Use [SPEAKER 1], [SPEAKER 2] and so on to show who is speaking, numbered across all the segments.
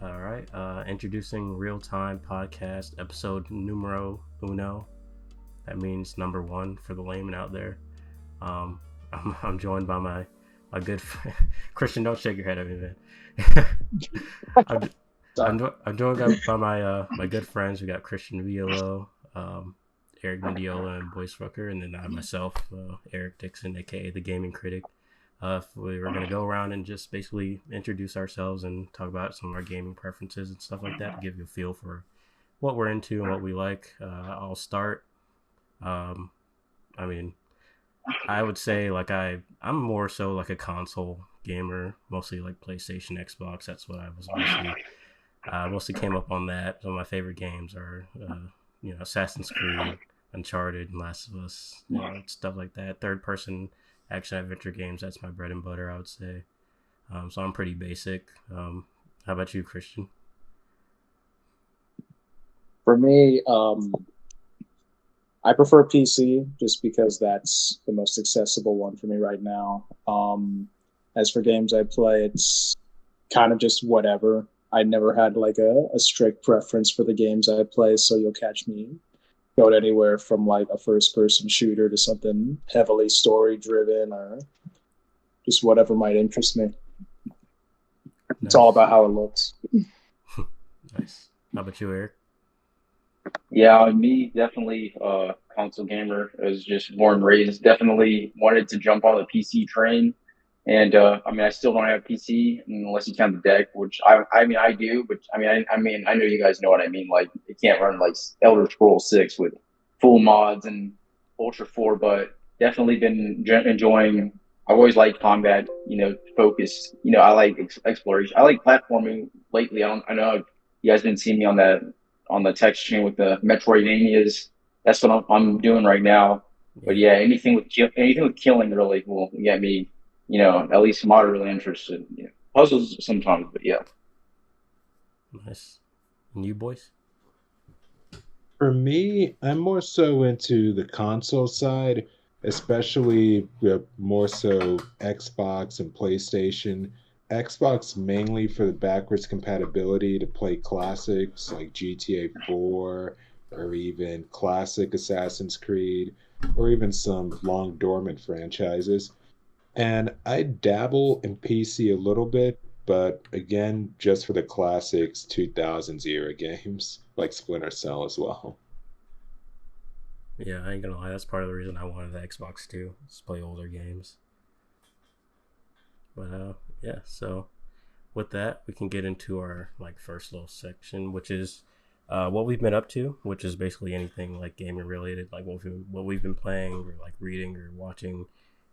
[SPEAKER 1] All right. Introducing Real Time Podcast, episode numero uno. That means number one for the layman out there. Um, I'm joined by my good friend Christian. Don't shake your head at me, man. I'm, I'm joined by my good friends. We got Christian Villo, Eric Mendiola, and Boyce Rucker, and then I myself, Eric Dixon, aka the Gaming Critic. We were gonna go around and just basically introduce ourselves and talk about some of our gaming preferences and stuff like that to give you a feel for what we're into and what we like. I'll start. Um, I mean, I would say like I'm more so like a console gamer, mostly like PlayStation, Xbox. That's what I was mostly came up on that. Some of my favorite games are Assassin's Creed, Uncharted, and Last of Us, stuff like that. Third person action adventure games. That's my bread and butter, I would say. So I'm pretty basic. How about you, Christian?
[SPEAKER 2] For me, I prefer PC just because that's the most accessible one for me right now. As for games I play, it's kind of just whatever. I never had like a strict preference for the games I play, so you'll catch me going anywhere from like a first person shooter to something heavily story driven or just whatever might interest me. It's all
[SPEAKER 1] Nice.
[SPEAKER 2] about how it looks.
[SPEAKER 1] Nice. How about you, Eric?
[SPEAKER 3] Yeah, me definitely console gamer. I was just born and raised. Definitely wanted to jump on the PC train, and I mean I still don't have PC unless you count the deck, which I do, but I know you guys know what I mean. Like it can't run like Elder Scrolls 6 with full mods and Ultra 4, but definitely been enjoying. I've always liked combat, focus. I like exploration. I like platforming lately. I know you guys didn't see me on the text chain with the Metroidvanias. That's what I'm doing right now. But
[SPEAKER 1] Yeah.
[SPEAKER 3] yeah, anything with killing really will get me, at least moderately interested. Puzzles sometimes, but yeah.
[SPEAKER 1] Nice. And you, boys?
[SPEAKER 4] For me, I'm more so into the console side, especially more so Xbox and PlayStation. Xbox mainly for the backwards compatibility to play classics like GTA 4 or even classic Assassin's Creed or even some long dormant franchises. And I dabble in PC a little bit, but again, just for the classics 2000s era games like Splinter Cell as well.
[SPEAKER 1] Yeah, I ain't gonna lie. That's part of the reason I wanted the Xbox too. Just play older games. But yeah. So with that, we can get into our like first little section, which is what we've been up to, which is basically anything like gaming related, like what we've been playing or like reading or watching,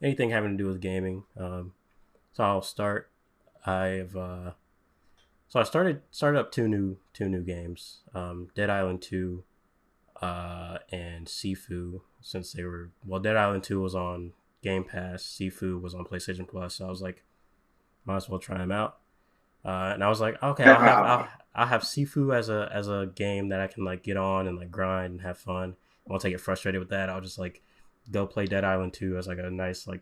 [SPEAKER 1] anything having to do with gaming. So I'll start. I've so I started up two new games, Dead Island 2, and Sifu. Since Dead Island 2 was on Game Pass, Sifu was on PlayStation Plus, so I was like, might as well try them out. And I was like, okay, I'll have Sifu as a game that I can like get on and like grind and have fun. Once I get frustrated with that, I'll just like go play Dead Island 2 as like a nice like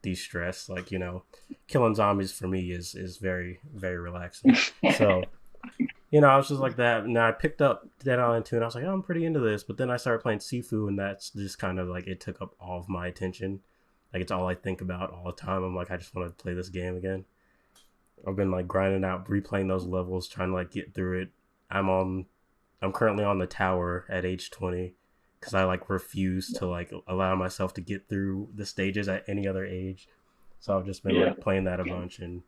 [SPEAKER 1] de-stress. Like killing zombies for me is very very relaxing. So I was just like that. And I picked up Dead Island 2 and I was like, oh, I'm pretty into this. But then I started playing Sifu and that's just kind of like it took up all of my attention. Like it's all I think about all the time. I'm like, I just want to play this game again. I've been like grinding out, replaying those levels, trying to like get through it. I'm currently on the tower at age 20 because I like refuse to like allow myself to get through the stages at any other age. So I've just been
[SPEAKER 3] Yeah.
[SPEAKER 1] like playing that a bunch and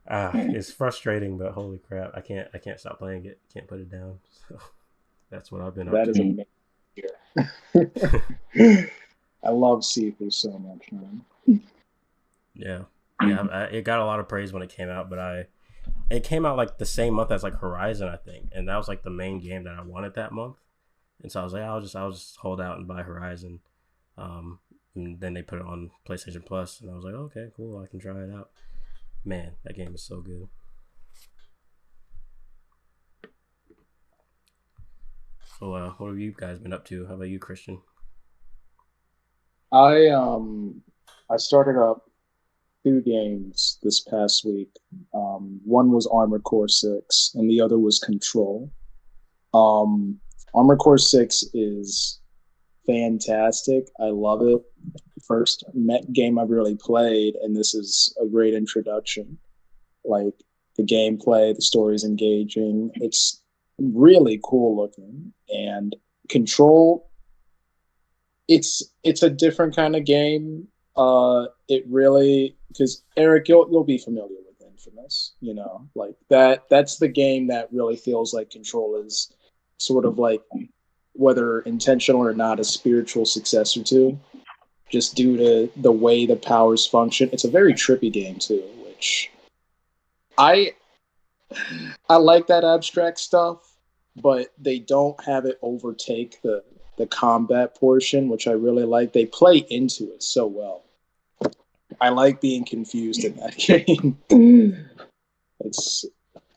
[SPEAKER 1] it's frustrating, but holy crap, I can't stop playing it. Can't put it down. So that's what I've been up
[SPEAKER 2] That is
[SPEAKER 1] to.
[SPEAKER 3] Mm.
[SPEAKER 2] amazing. I love seafood so much, man.
[SPEAKER 1] Yeah, yeah. It got a lot of praise when it came out, but it came out like the same month as like Horizon, I think, and that was like the main game that I wanted that month. And so I was like, I'll just hold out and buy Horizon. And then they put it on PlayStation Plus, and I was like, okay, cool, I can try it out. Man, that game is so good. So, what have you guys been up to? How about you, Christian?
[SPEAKER 2] I started up. two games this past week. One was Armored Core 6, and the other was Control. Um, Armored Core 6 is fantastic. I love it. First game I've really played, and this is a great introduction. Like, the gameplay, the story's engaging. It's really cool looking. And Control, it's a different kind of game. It really, because Eric, you'll be familiar with Infamous, like that's the game that really feels like Control is sort of like, whether intentional or not, a spiritual successor to, just due to the way the powers function. It's a very trippy game too, which I like that abstract stuff, but they don't have it overtake the combat portion, which I really like. They play into it so well. I like being confused in that game. It's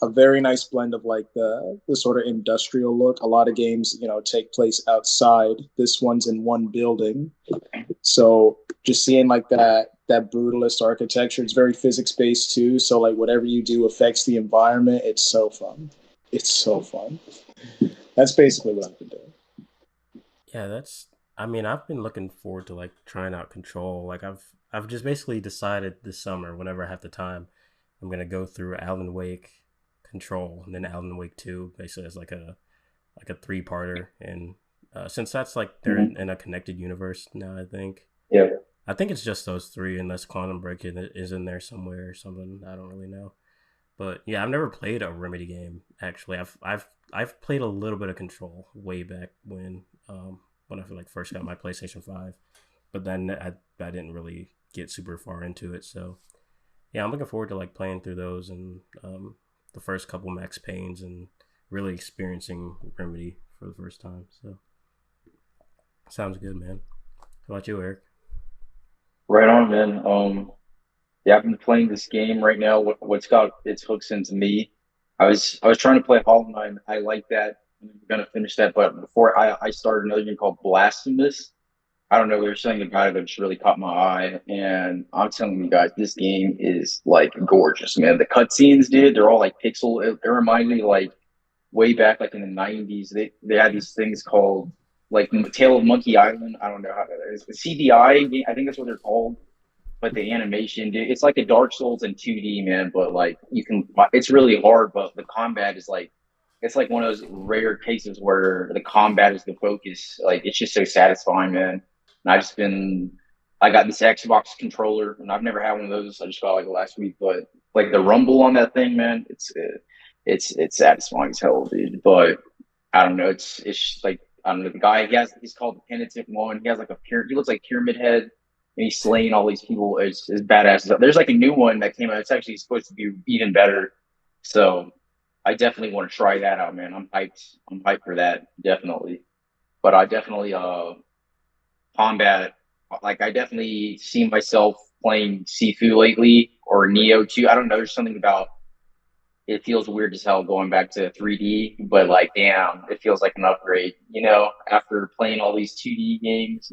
[SPEAKER 2] a very nice blend of like the sort of industrial look. A lot of games, take place outside. This one's in one building. So just seeing like that brutalist architecture, it's very physics based too. So like whatever you do affects the environment. It's so fun. It's so fun. That's basically what I've been doing.
[SPEAKER 1] Yeah, I've been looking forward to like trying out Control. Like I've just basically decided this summer, whenever I have the time, I'm gonna go through Alan Wake, Control, and then Alan Wake 2, basically as like a 3-parter. And since that's like they're in a connected universe now, I think.
[SPEAKER 3] Yeah.
[SPEAKER 1] I think it's just those three, unless Quantum Break is in there somewhere or something. I don't really know. But yeah, I've never played a Remedy game actually. I've played a little bit of Control way back when I like first got my PlayStation 5, but then I didn't really get super far into it. So yeah, I'm looking forward to like playing through those and the first couple Max Paynes and really experiencing Remedy for the first time. So sounds good, man. How about you, Eric?
[SPEAKER 3] Right on, man. Yeah, I've been playing this game right now. What's got its hooks into me? I was trying to play Hollow Knight. I like that. I'm gonna finish that, but before I started another game called Blasphemous. I don't know. There's something about it that just really caught my eye, and I'm telling you guys, this game is like gorgeous, man. The cutscenes, dude, they're all like pixel. It reminded me like way back, like in the '90s. They had these things called like Tale of Monkey Island. I don't know how that is. The CDI game, I think that's what they're called. But the animation, dude, it's like a Dark Souls in 2D, man. But like it's really hard. But the combat is like, it's like one of those rare cases where the combat is the focus. Like it's just so satisfying, man. And I got this Xbox controller, and I've never had one of those. I just got like last week, but like the rumble on that thing, man, it's satisfying as hell, dude. But I don't know, it's just like I don't know. The guy he's called the Penitent One. He has like he looks like Pyramid Head, and he's slaying all these people. It's badass. There's like a new one that came out. It's actually supposed to be even better. So I definitely want to try that out, man. I'm hyped. I'm hyped for that, definitely. But I definitely combat. Like I definitely see myself playing Sifu lately or Neo too. I don't know. There's something about it feels weird as hell going back to 3D, but like damn, it feels like an upgrade. After playing all these 2D games,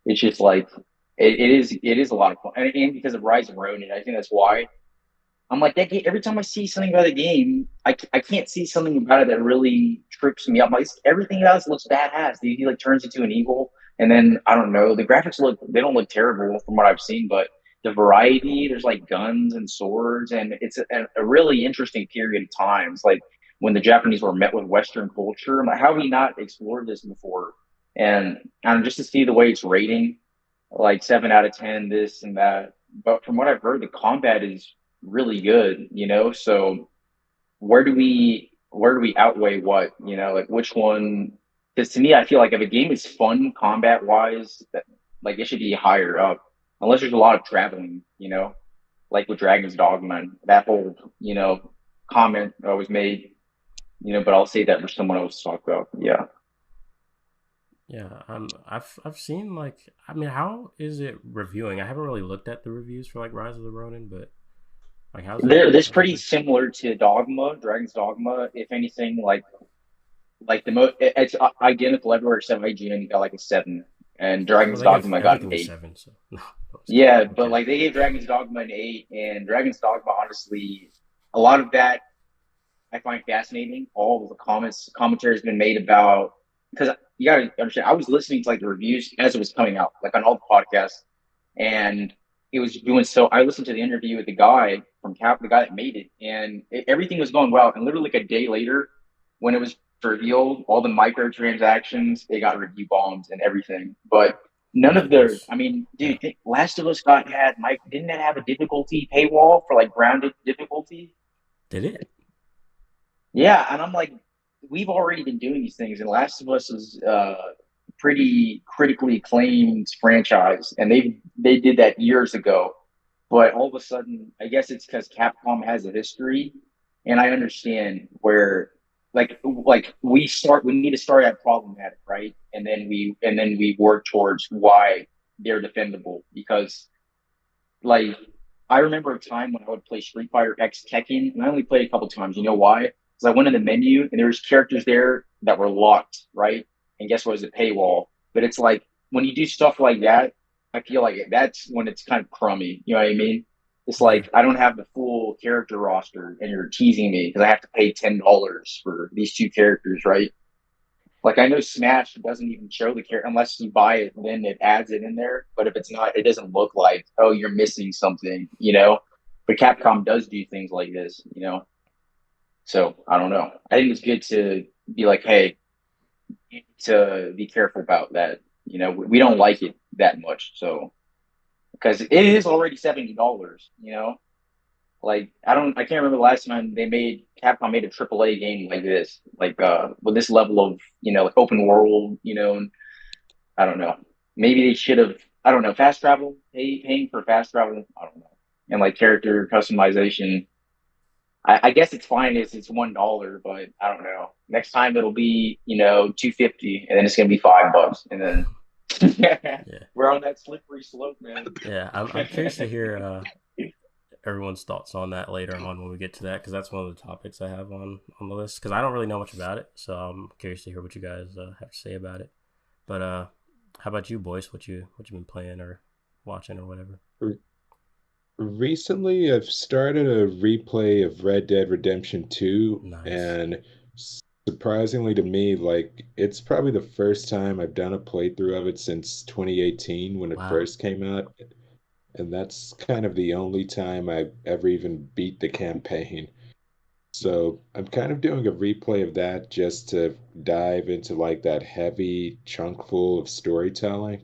[SPEAKER 3] it's just like it is a lot of fun, and because of Rise of Ronin, I think that's why I'm like that game. Every time I see something about a game, I can't see something about it that really trips me up. Like everything else looks badass. He like turns into an evil, and then I don't know. The graphics they don't look terrible from what I've seen, but the variety, there's like guns and swords, and it's a really interesting period of times. Like when the Japanese were met with Western culture, I'm like, how have we not explored this before? And just to see the way it's rating, like 7 out of 10, this and that. But from what I've heard, the combat is really good, so where do we outweigh what, like which one? Because to me, I feel like if a game is fun combat wise, that like it should be higher up, unless there's a lot of traveling, like with Dragon's Dogma, and that whole comment I was made, but I'll say that for someone else to talk about. Yeah.
[SPEAKER 1] Yeah, I've seen like how is it reviewing? I haven't really looked at the reviews for like Rise of the Ronin, but like how's it?
[SPEAKER 3] This pretty similar to Dogma, Dragon's Dogma. If anything, like the most, it's identical everywhere except IGN. You got like a 7, and
[SPEAKER 1] Well,
[SPEAKER 3] Dragon's
[SPEAKER 1] they gave
[SPEAKER 3] Dogma got an
[SPEAKER 1] everything a
[SPEAKER 3] 8.
[SPEAKER 1] 7, so no, I'm just kidding.
[SPEAKER 3] Yeah,
[SPEAKER 1] I'm
[SPEAKER 3] but
[SPEAKER 1] kidding.
[SPEAKER 3] like they gave Dragon's Dogma an 8, and Dragon's Dogma, honestly, a lot of that I find fascinating. All of the commentary has been made about, because you got to understand, I was listening to like the reviews as it was coming out, like on all the podcasts, and it was doing so. I listened to the interview with the guy from Cap, the guy that made it, and everything was going well. And literally like a day later, when it was revealed, all the microtransactions, they got review bombs and everything. But none
[SPEAKER 1] Of
[SPEAKER 3] of the,
[SPEAKER 1] course.
[SPEAKER 3] I mean,
[SPEAKER 1] Yeah.
[SPEAKER 3] dude, Last of Us got had Mike. Didn't that have a difficulty paywall for like grounded difficulty?
[SPEAKER 1] Did it?
[SPEAKER 3] Yeah, and I'm like, we've already been doing these things, and Last of Us is pretty critically acclaimed franchise, and they did that years ago. But all of a sudden, I guess it's because Capcom has a history, and I understand where, we need to start at problematic, right? And then we work towards why they're defendable because like I remember a time when I would play Street Fighter X Tekken, and I only played a couple times. You know why? Because I went in the menu and there was characters there that were locked, right? And guess what? It was a paywall. But it's like when you do stuff like that, I feel like that's when it's kind of crummy. You know what I mean? It's
[SPEAKER 1] Yeah.
[SPEAKER 3] like I don't have the full character roster, and you're teasing me because I have to pay $10 for these two characters, right? Like I know Smash doesn't even show the character unless you buy it, then it adds it in there. But if it's not, it doesn't look like, oh, you're missing something, you know. But Capcom does do things like this, you know. So I don't know. I think it's good to be like, hey, to be careful about that. You know, we don't like it that much, so because it is already $70, you know. Like I can't remember the last time Capcom made a AAA game like this, like with this level of like open world, and I don't know. Maybe they should have. I don't know. Fast travel, paying for fast travel. I don't know. And like character customization. I guess it's fine if it's $1, but I don't know. Next time it'll be $2.50, and then it's gonna be $5, and then
[SPEAKER 1] Yeah.
[SPEAKER 3] we're on that slippery slope, man.
[SPEAKER 1] Yeah. I'm curious to hear everyone's thoughts on that later on when we get to that, because that's one of the topics I have on the list. Because I don't really know much about it, so I'm curious to hear what you guys have to say about it. But how about you, Boyce? What you been playing or watching or whatever?
[SPEAKER 4] Recently, I've started a replay of Red Dead Redemption 2,
[SPEAKER 1] Nice.
[SPEAKER 4] and surprisingly to me, like it's probably the first time I've done a playthrough of it since 2018 when it
[SPEAKER 1] Wow.
[SPEAKER 4] first came out, and that's kind of the only time I've ever even beat the campaign. So I'm kind of doing a replay of that just to dive into like that heavy chunk full of storytelling.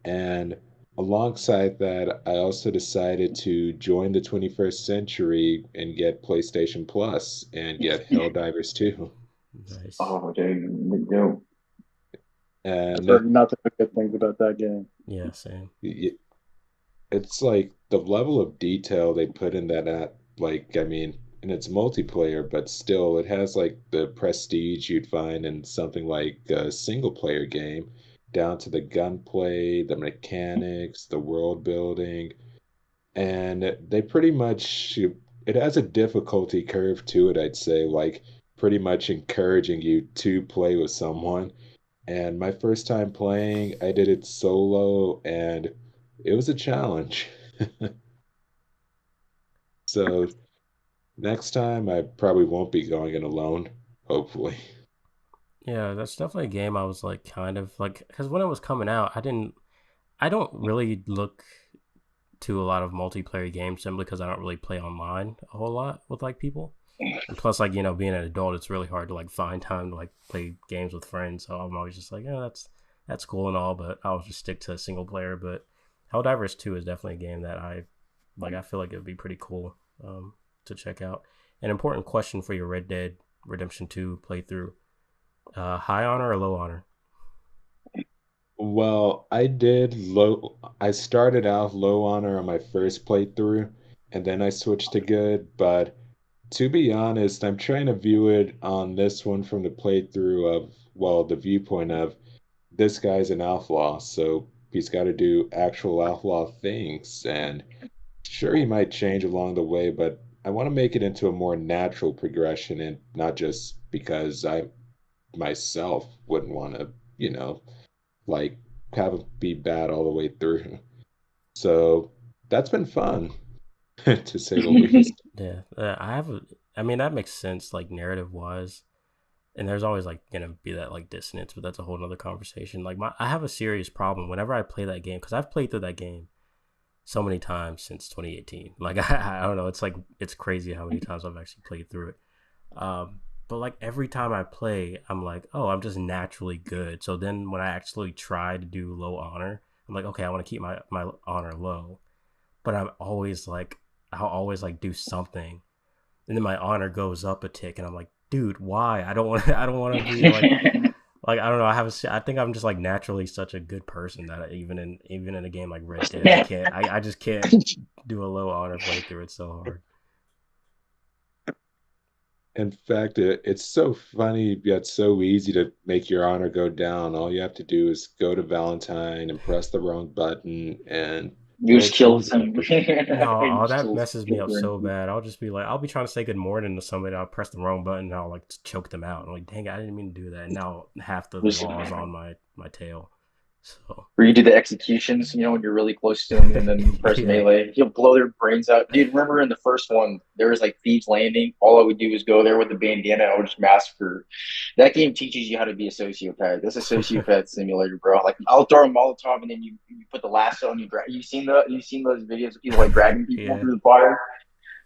[SPEAKER 4] And alongside that, I also decided to join the 21st century and get PlayStation Plus and get Helldivers 2.
[SPEAKER 1] Nice.
[SPEAKER 3] Oh, dude, no.
[SPEAKER 2] I've
[SPEAKER 4] And
[SPEAKER 2] heard nothing but good things about that game.
[SPEAKER 1] Yeah. Same.
[SPEAKER 4] it's like the level of detail they put in that like I mean, and it's multiplayer, but still it has like the prestige you'd find in something like a single player game, down to the gunplay, the mechanics, the world building, and they pretty much it has a difficulty curve to it, I'd say, like pretty much encouraging you to play with someone. And my first time playing, I did it solo, and it was a challenge. So next time, I probably won't be going in alone, hopefully.
[SPEAKER 1] Yeah, that's definitely a game I was like kind of like, because when it was coming out, I don't really look to a lot of multiplayer games simply because I don't really play online a whole lot with like people. And plus, like, being an adult, it's really hard to like find time to like play games with friends. So I'm always just like, yeah, that's cool and all, but I'll just stick to single player. But Helldivers 2 is definitely a game that I like. I feel like it would be pretty cool to check out. An important question for your Red Dead Redemption 2 playthrough: high honor or low honor?
[SPEAKER 4] Well, I started out low honor on my first playthrough, and then I switched to good, but to be honest, I'm trying to view it on this one from the playthrough of, well, the viewpoint of this guy's an outlaw, so he's got to do actual outlaw things. And sure, he might change along the way, but I want to make it into a more natural progression and not just because I myself wouldn't want to, you know, like have it be bad all the way through. So that's been fun, to say the least.
[SPEAKER 1] Yeah, I have. I mean, that makes sense, like narrative wise. And there's always like gonna be that like dissonance, but that's a whole nother conversation. Like I have a serious problem whenever I play that game because I've played through that game so many times since 2018. Like I don't know, it's crazy how many times I've actually played through it. But like every time I play, I'm like, oh, I'm just naturally good. So then when I actually try to do low honor, I'm like, okay, I want to keep my honor low, but I'll always like do something, and then my honor goes up a tick, and I'm like, dude, why? I don't want to be like I don't know. I think I'm just like naturally such a good person that even in a game like Red Dead, I just can't do a low honor playthrough. It's so hard.
[SPEAKER 4] In fact, it's so funny yet so easy to make your honor go down. All you have to do is go to Valentine and press the wrong button, and
[SPEAKER 3] You just
[SPEAKER 4] it's
[SPEAKER 3] killed
[SPEAKER 4] over.
[SPEAKER 3] some.
[SPEAKER 1] No,
[SPEAKER 3] You
[SPEAKER 1] oh,
[SPEAKER 3] just
[SPEAKER 1] that
[SPEAKER 3] killed
[SPEAKER 1] messes me up so bad. I'll just be like, I'll be trying to say good morning to somebody, I'll press the wrong button, and I'll like choke them out. I'm like, dang, I didn't mean to do that. And now half the
[SPEAKER 3] just-
[SPEAKER 1] law is on my tail. So
[SPEAKER 3] Where you do the executions, when you're really close to him, and then you press
[SPEAKER 1] yeah,
[SPEAKER 3] melee, he'll blow their brains out. Dude, remember in the first one, there was like Thieves Landing. All I would do was go there with the bandana. I would just massacre. That game teaches you how to be a sociopath. That's a sociopath simulator, bro. Like I'll throw a Molotov, and then you put the lasso and you drag. You seen those videos of people like dragging people
[SPEAKER 1] yeah.
[SPEAKER 3] through the fire?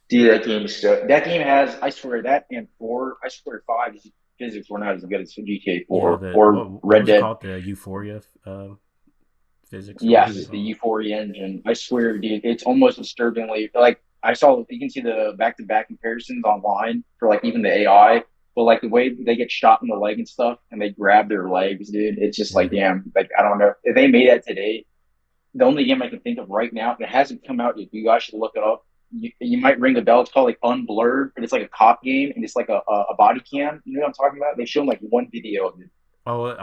[SPEAKER 3] Dude, that game has, I swear, that and 4, I swear 5 physics were not as good as GTA
[SPEAKER 1] Yeah,
[SPEAKER 3] 4 or
[SPEAKER 1] what
[SPEAKER 3] Red
[SPEAKER 1] was it
[SPEAKER 3] Dead.
[SPEAKER 1] called? The Euphoria physics or whatever they
[SPEAKER 3] Yes, the
[SPEAKER 1] call it.
[SPEAKER 3] Euphoria engine. I swear, dude, it's almost disturbingly like I saw. You can see the back-to-back comparisons online for like even the AI, but like the way they get shot in the leg and stuff, and they grab their legs, dude. It's just like,
[SPEAKER 1] Yeah.
[SPEAKER 3] damn. Like I don't know if they made that today. The only game I can think of right now that hasn't come out yet. You guys should look it up. You might ring a bell. It's called like Unblurred, and it's like a cop game, and it's like a body cam. You know what I'm talking about? They show like one video of it.
[SPEAKER 1] Oh,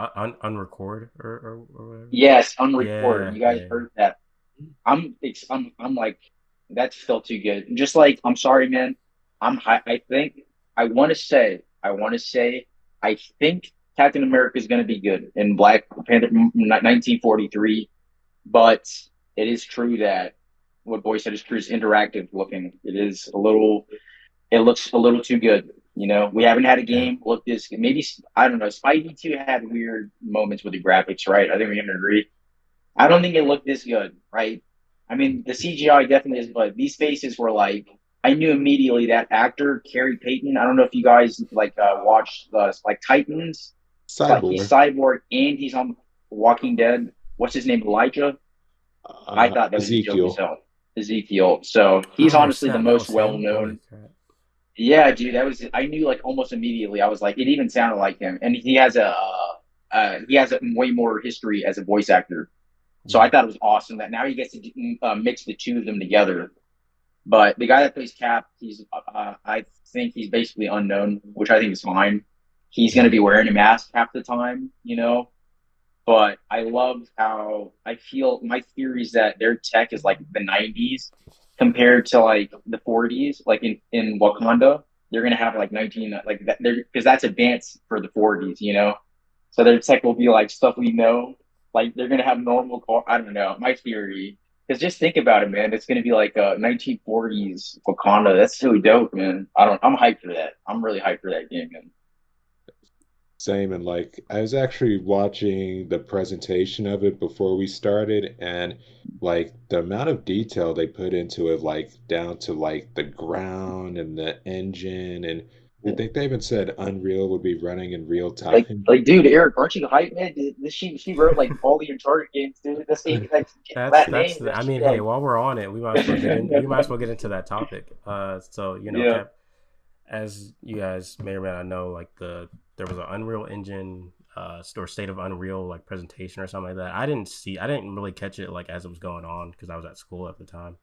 [SPEAKER 1] unrecord or whatever.
[SPEAKER 3] Yes, Unrecord.
[SPEAKER 1] Yeah,
[SPEAKER 3] You guys
[SPEAKER 1] yeah.
[SPEAKER 3] heard that? I'm like, that's still too good. Just like, I'm sorry, man. I think I want to say, I think Captain America is going to be good in Black Panther 1943, but it is true that what Boyce said is true. Is interactive looking. It looks a little too good. We haven't had a
[SPEAKER 1] Yeah.
[SPEAKER 3] game look this. Maybe I don't know. Spidey 2 had weird moments with the graphics, right? I think we can agree. I don't think it looked this good, right? I mean, the CGI definitely is, but these faces were like, I knew immediately that actor, Carrie Payton. I don't know if you guys like watched like Titans. It's like he's
[SPEAKER 4] Cyborg,
[SPEAKER 3] Cyborg and he's on Walking Dead. What's his name? Elijah. I thought that was a joke as
[SPEAKER 4] Ezekiel.
[SPEAKER 3] hell. Ezekiel. So he's
[SPEAKER 1] Oh
[SPEAKER 3] honestly the
[SPEAKER 1] snap, that
[SPEAKER 3] most
[SPEAKER 1] was
[SPEAKER 3] well
[SPEAKER 1] him. Holy
[SPEAKER 3] known.
[SPEAKER 1] crap.
[SPEAKER 3] Yeah, dude, I knew like almost immediately. I was like, it even sounded like him, and he has a way more history as a voice actor. So
[SPEAKER 1] Yeah.
[SPEAKER 3] I thought it was awesome that now he gets to mix the two of them together. But the guy that plays Cap, I think he's basically unknown, which I think is fine. He's going to
[SPEAKER 1] Yeah.
[SPEAKER 3] be wearing a mask half the time. But I love how I feel. My theory is that their tech is like the 90s compared to like the 40s, like in Wakanda. They're going to have like 19, like that, because that's advanced for the 40s. So their tech will be like stuff we know. Like they're gonna have normal car. I don't know. My theory. Because just think about it, man. It's gonna be like 1940s Wakanda. That's so dope, man. I'm hyped for that. I'm really hyped for that game, man.
[SPEAKER 4] Same, and like I was actually watching the presentation of it before we started, and like the amount of detail they put into it, like down to like the ground and the engine, and I think they even said Unreal would be running in real time.
[SPEAKER 3] Dude, Eric, aren't you hyped, man? She wrote like all the Uncharted games, dude. That's like that
[SPEAKER 1] That's
[SPEAKER 3] name.
[SPEAKER 1] the, I
[SPEAKER 3] She
[SPEAKER 1] mean, hey, while we're on it, we might as well get into that topic. So
[SPEAKER 3] yeah.
[SPEAKER 1] Cap, as you guys may or may not know, like there was an Unreal Engine or State of Unreal like presentation or something like that. I didn't really catch it like as it was going on because I was at school at the time.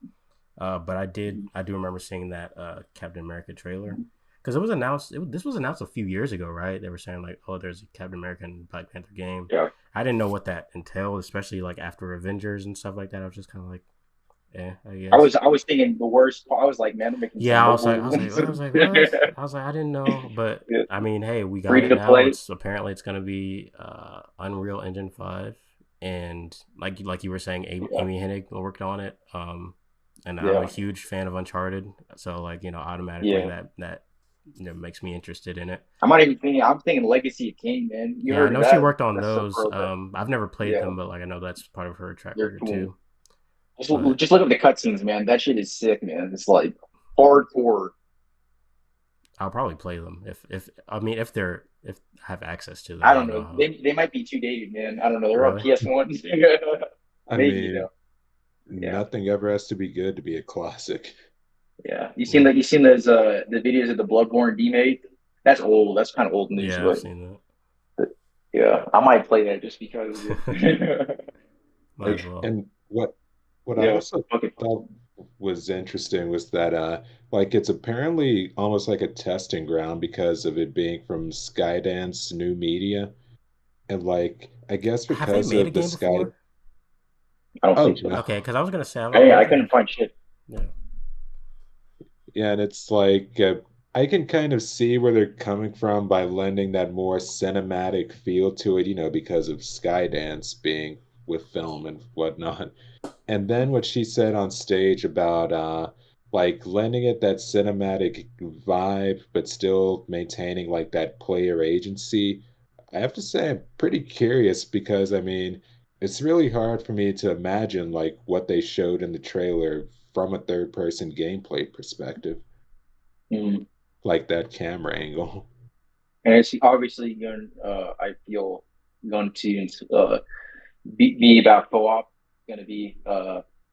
[SPEAKER 1] But I do remember seeing that Captain America trailer because it was announced. This was announced a few years ago, right? They were saying like, oh, there's a Captain America and Black Panther game.
[SPEAKER 3] Yeah.
[SPEAKER 1] I didn't know what that entailed, especially like after Avengers and stuff like that. I was just kind of like, yeah, I guess.
[SPEAKER 3] I was thinking the worst. I was like, man, they're making some
[SPEAKER 1] Yeah,
[SPEAKER 3] mobile.
[SPEAKER 1] what? I was like, I didn't know, but I mean, hey, we got
[SPEAKER 3] Free
[SPEAKER 1] it
[SPEAKER 3] to
[SPEAKER 1] now.
[SPEAKER 3] play.
[SPEAKER 1] It's apparently it's gonna be Unreal Engine 5, and like you were saying,
[SPEAKER 3] Yeah,
[SPEAKER 1] Amy Hennig worked on it. And I'm a
[SPEAKER 3] yeah,
[SPEAKER 1] huge fan of Uncharted, so like automatically
[SPEAKER 3] yeah.
[SPEAKER 1] that makes me interested in it.
[SPEAKER 3] I'm not even thinking. I'm thinking Legacy of Kain, man. You
[SPEAKER 1] Yeah, I
[SPEAKER 3] heard of
[SPEAKER 1] know she
[SPEAKER 3] that?
[SPEAKER 1] worked on
[SPEAKER 3] That's so
[SPEAKER 1] those.
[SPEAKER 3] pro, but
[SPEAKER 1] I've never played
[SPEAKER 3] yeah,
[SPEAKER 1] them, but like I know that's part of her track
[SPEAKER 3] they're
[SPEAKER 1] record
[SPEAKER 3] cool.
[SPEAKER 1] too. But
[SPEAKER 3] Just look at the cutscenes, man. That shit is sick, man. It's like hardcore.
[SPEAKER 1] I'll probably play them if I mean if I have access to them.
[SPEAKER 3] I
[SPEAKER 1] I
[SPEAKER 3] don't
[SPEAKER 1] don't know
[SPEAKER 3] know.
[SPEAKER 1] how.
[SPEAKER 3] They might be too dated, man. I don't know. They're on
[SPEAKER 1] Really?
[SPEAKER 3] PS1.
[SPEAKER 4] I
[SPEAKER 3] Maybe
[SPEAKER 4] mean,
[SPEAKER 3] though. Yeah,
[SPEAKER 4] nothing ever has to be good to be a classic.
[SPEAKER 3] yeah.
[SPEAKER 1] Yeah.
[SPEAKER 3] You seen those the videos of the Bloodborne demake? That's old. That's kind of old news,
[SPEAKER 1] Yeah, I've
[SPEAKER 3] but
[SPEAKER 1] seen that.
[SPEAKER 3] yeah, I might play that just because.
[SPEAKER 1] Might as well.
[SPEAKER 4] And what I
[SPEAKER 3] Yeah.
[SPEAKER 4] also
[SPEAKER 3] Okay.
[SPEAKER 4] thought was interesting was that like it's apparently almost like a testing ground because of it being from Skydance New Media. And like I guess
[SPEAKER 1] Have they
[SPEAKER 4] because
[SPEAKER 1] made a
[SPEAKER 4] of the
[SPEAKER 1] game
[SPEAKER 4] Sky
[SPEAKER 1] before?
[SPEAKER 3] I don't think
[SPEAKER 4] oh
[SPEAKER 3] so.
[SPEAKER 4] no.
[SPEAKER 1] Okay, because I was gonna say I
[SPEAKER 3] I
[SPEAKER 1] wonder
[SPEAKER 3] couldn't
[SPEAKER 1] if
[SPEAKER 3] find shit.
[SPEAKER 1] yeah.
[SPEAKER 4] Yeah, and it's like I can kind of see where they're coming from by lending that more cinematic feel to it, because of Skydance being with film and whatnot. And then what she said on stage about like lending it that cinematic vibe, but still maintaining like that player agency. I have to say I'm pretty curious because I mean it's really hard for me to imagine like what they showed in the trailer from a third person gameplay perspective,
[SPEAKER 3] Mm.
[SPEAKER 4] like that camera angle.
[SPEAKER 3] And it's obviously going. I feel going to be about co-op. Going to be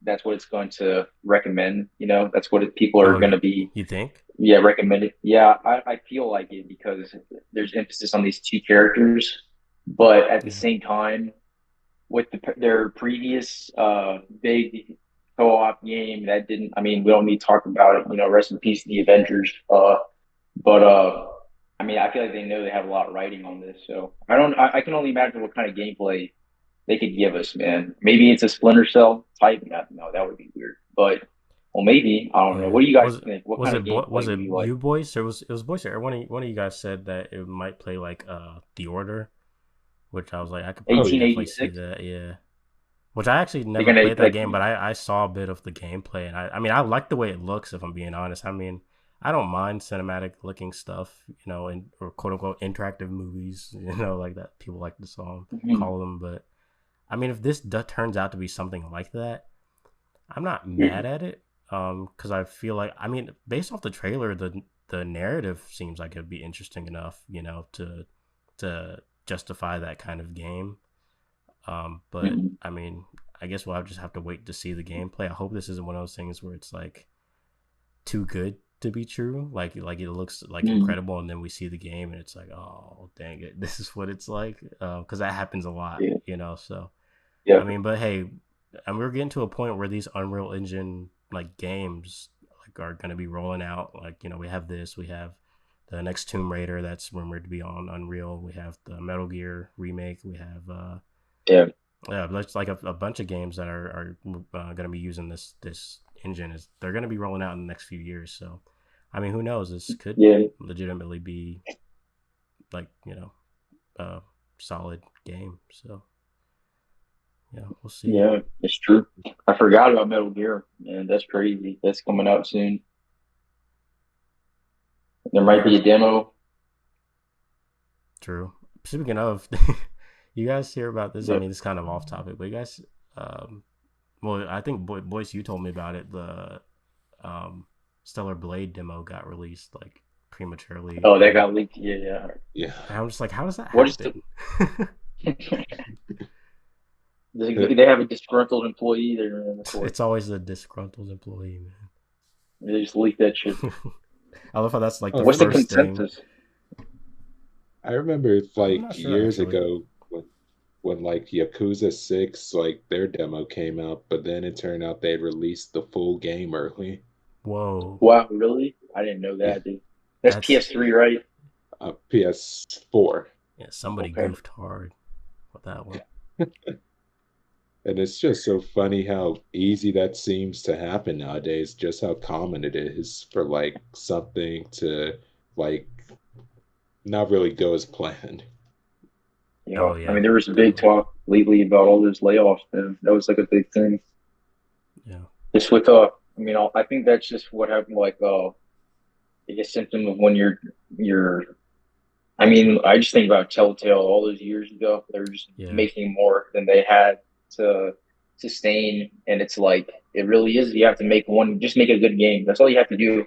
[SPEAKER 3] that's what it's going to recommend. That's what people are
[SPEAKER 1] Oh,
[SPEAKER 3] going to be
[SPEAKER 1] you think?
[SPEAKER 3] recommended. Yeah, I feel like it because there's emphasis on these two characters, but at the
[SPEAKER 1] Yeah.
[SPEAKER 3] same time, with their previous big co-op game that didn't. I mean, we don't need to talk about it. Rest in peace, the Avengers. But I mean, I feel like they know they have a lot of writing on this, so I don't. I can only imagine what kind of gameplay they could give us, man. Maybe it's a Splinter Cell type. No, that would be weird. But well, maybe I don't know.
[SPEAKER 1] Yeah.
[SPEAKER 3] What do you guys think? What kind of
[SPEAKER 1] Was
[SPEAKER 3] gameplay
[SPEAKER 1] it
[SPEAKER 3] would you like?
[SPEAKER 1] you Boyce or was Boyce or one of you guys said that it might play like The Order, which I was like I could
[SPEAKER 4] Oh
[SPEAKER 1] probably
[SPEAKER 4] yeah.
[SPEAKER 1] definitely see
[SPEAKER 3] 1886.
[SPEAKER 1] that. Yeah. Which I actually
[SPEAKER 3] They're
[SPEAKER 1] never
[SPEAKER 3] gonna
[SPEAKER 1] played that
[SPEAKER 3] like.
[SPEAKER 1] game, but I saw a bit of the gameplay, and I mean I like the way it looks. If I'm being honest, I mean I don't mind cinematic looking stuff, or quote unquote interactive movies, like that people like to
[SPEAKER 3] Mhm.
[SPEAKER 1] call them. But I mean, if this turns out to be something like that, I'm not mad at it. Because I feel like I mean, based off the trailer, the narrative seems like it'd be interesting enough, to justify that kind of game. But
[SPEAKER 3] Mhm.
[SPEAKER 1] I mean, I guess we'll just have to wait to see the gameplay. I hope this isn't one of those things where it's like too good to be true. Like it looks like
[SPEAKER 3] Mhm.
[SPEAKER 1] incredible, and then we see the game, and it's like, oh dang it, this is what it's like. Because that happens a lot,
[SPEAKER 3] Yeah.
[SPEAKER 1] So
[SPEAKER 3] Yeah.
[SPEAKER 1] I mean, but hey, and we're getting to a point where these Unreal Engine like games like are gonna be rolling out. Like we have this, we have the next Tomb Raider that's rumored to be on Unreal. We have the Metal Gear remake. We have
[SPEAKER 3] Yeah.
[SPEAKER 1] yeah, there's like a bunch of games that are going to be using this engine. Is they're going to be rolling out in the next few years. So, I mean, who knows? This could
[SPEAKER 3] Yeah.
[SPEAKER 1] legitimately be like a solid game. So, yeah, we'll see.
[SPEAKER 3] Yeah. It's true. I forgot about Metal Gear, man. That's crazy. That's coming out soon. There might
[SPEAKER 1] Yeah,
[SPEAKER 3] be a demo.
[SPEAKER 1] true. Speaking of, you guys hear about this? I
[SPEAKER 3] Yeah.
[SPEAKER 1] mean, it's kind of off topic, but you guys, um, well, I think Boyce, you told me about it. The um, Stellar Blade demo got released like prematurely.
[SPEAKER 3] Oh, that got leaked. Yeah. Yeah.
[SPEAKER 4] Yeah.
[SPEAKER 1] And I'm just like, how does that
[SPEAKER 3] What is the?
[SPEAKER 1] happen?
[SPEAKER 4] Uh,
[SPEAKER 3] They have a disgruntled employee there, and of course
[SPEAKER 1] It's always the disgruntled employee,
[SPEAKER 3] they just leaked that shit.
[SPEAKER 1] man. I love how that's like
[SPEAKER 4] Oh,
[SPEAKER 1] the
[SPEAKER 3] What's the
[SPEAKER 4] really?
[SPEAKER 1] first thing.
[SPEAKER 3] consensus?
[SPEAKER 4] I remember
[SPEAKER 1] I'm
[SPEAKER 4] like
[SPEAKER 1] not sure
[SPEAKER 4] years
[SPEAKER 1] actually.
[SPEAKER 4] ago when like Yakuza 6 like their demo came out, but then it turned out they released the full game early.
[SPEAKER 1] Whoa,
[SPEAKER 3] Wow, really? I didn't know
[SPEAKER 4] Yeah.
[SPEAKER 3] that, dude. That's
[SPEAKER 1] that's
[SPEAKER 3] PS3, right?
[SPEAKER 4] PS4.
[SPEAKER 1] yeah. Somebody
[SPEAKER 3] Okay.
[SPEAKER 1] goofed hard with that one.
[SPEAKER 4] And it's just so funny how easy that seems to happen nowadays, just how common it is for like something to like not really go as planned.
[SPEAKER 3] You
[SPEAKER 1] Oh
[SPEAKER 3] know, I
[SPEAKER 1] yeah,
[SPEAKER 3] mean, there was a big talk lately about all those layoffs, and that was like a big thing.
[SPEAKER 1] yeah,
[SPEAKER 3] Just with I mean, I think that's just what happened. Like, a symptom of when you're. I mean, I just think about Telltale all those years ago. They were just
[SPEAKER 1] yeah,
[SPEAKER 3] making more than they had to sustain, and it's like it really is. You have to make one, just make a good game. That's all you have to do.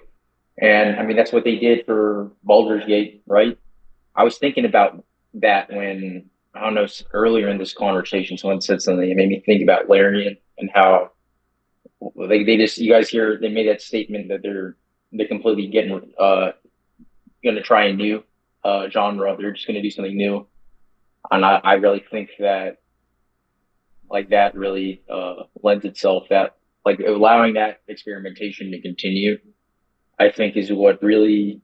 [SPEAKER 3] And I mean, that's what they did for Baldur's Gate, right? I was thinking about that when I don't know earlier in this conversation, someone said something. It made me think about Larian and how they just you guys hear they made that statement that they're completely getting going to try a new genre. They're just going to do something new, and I really think that like that really lends itself that like allowing that experimentation to continue. I think is what really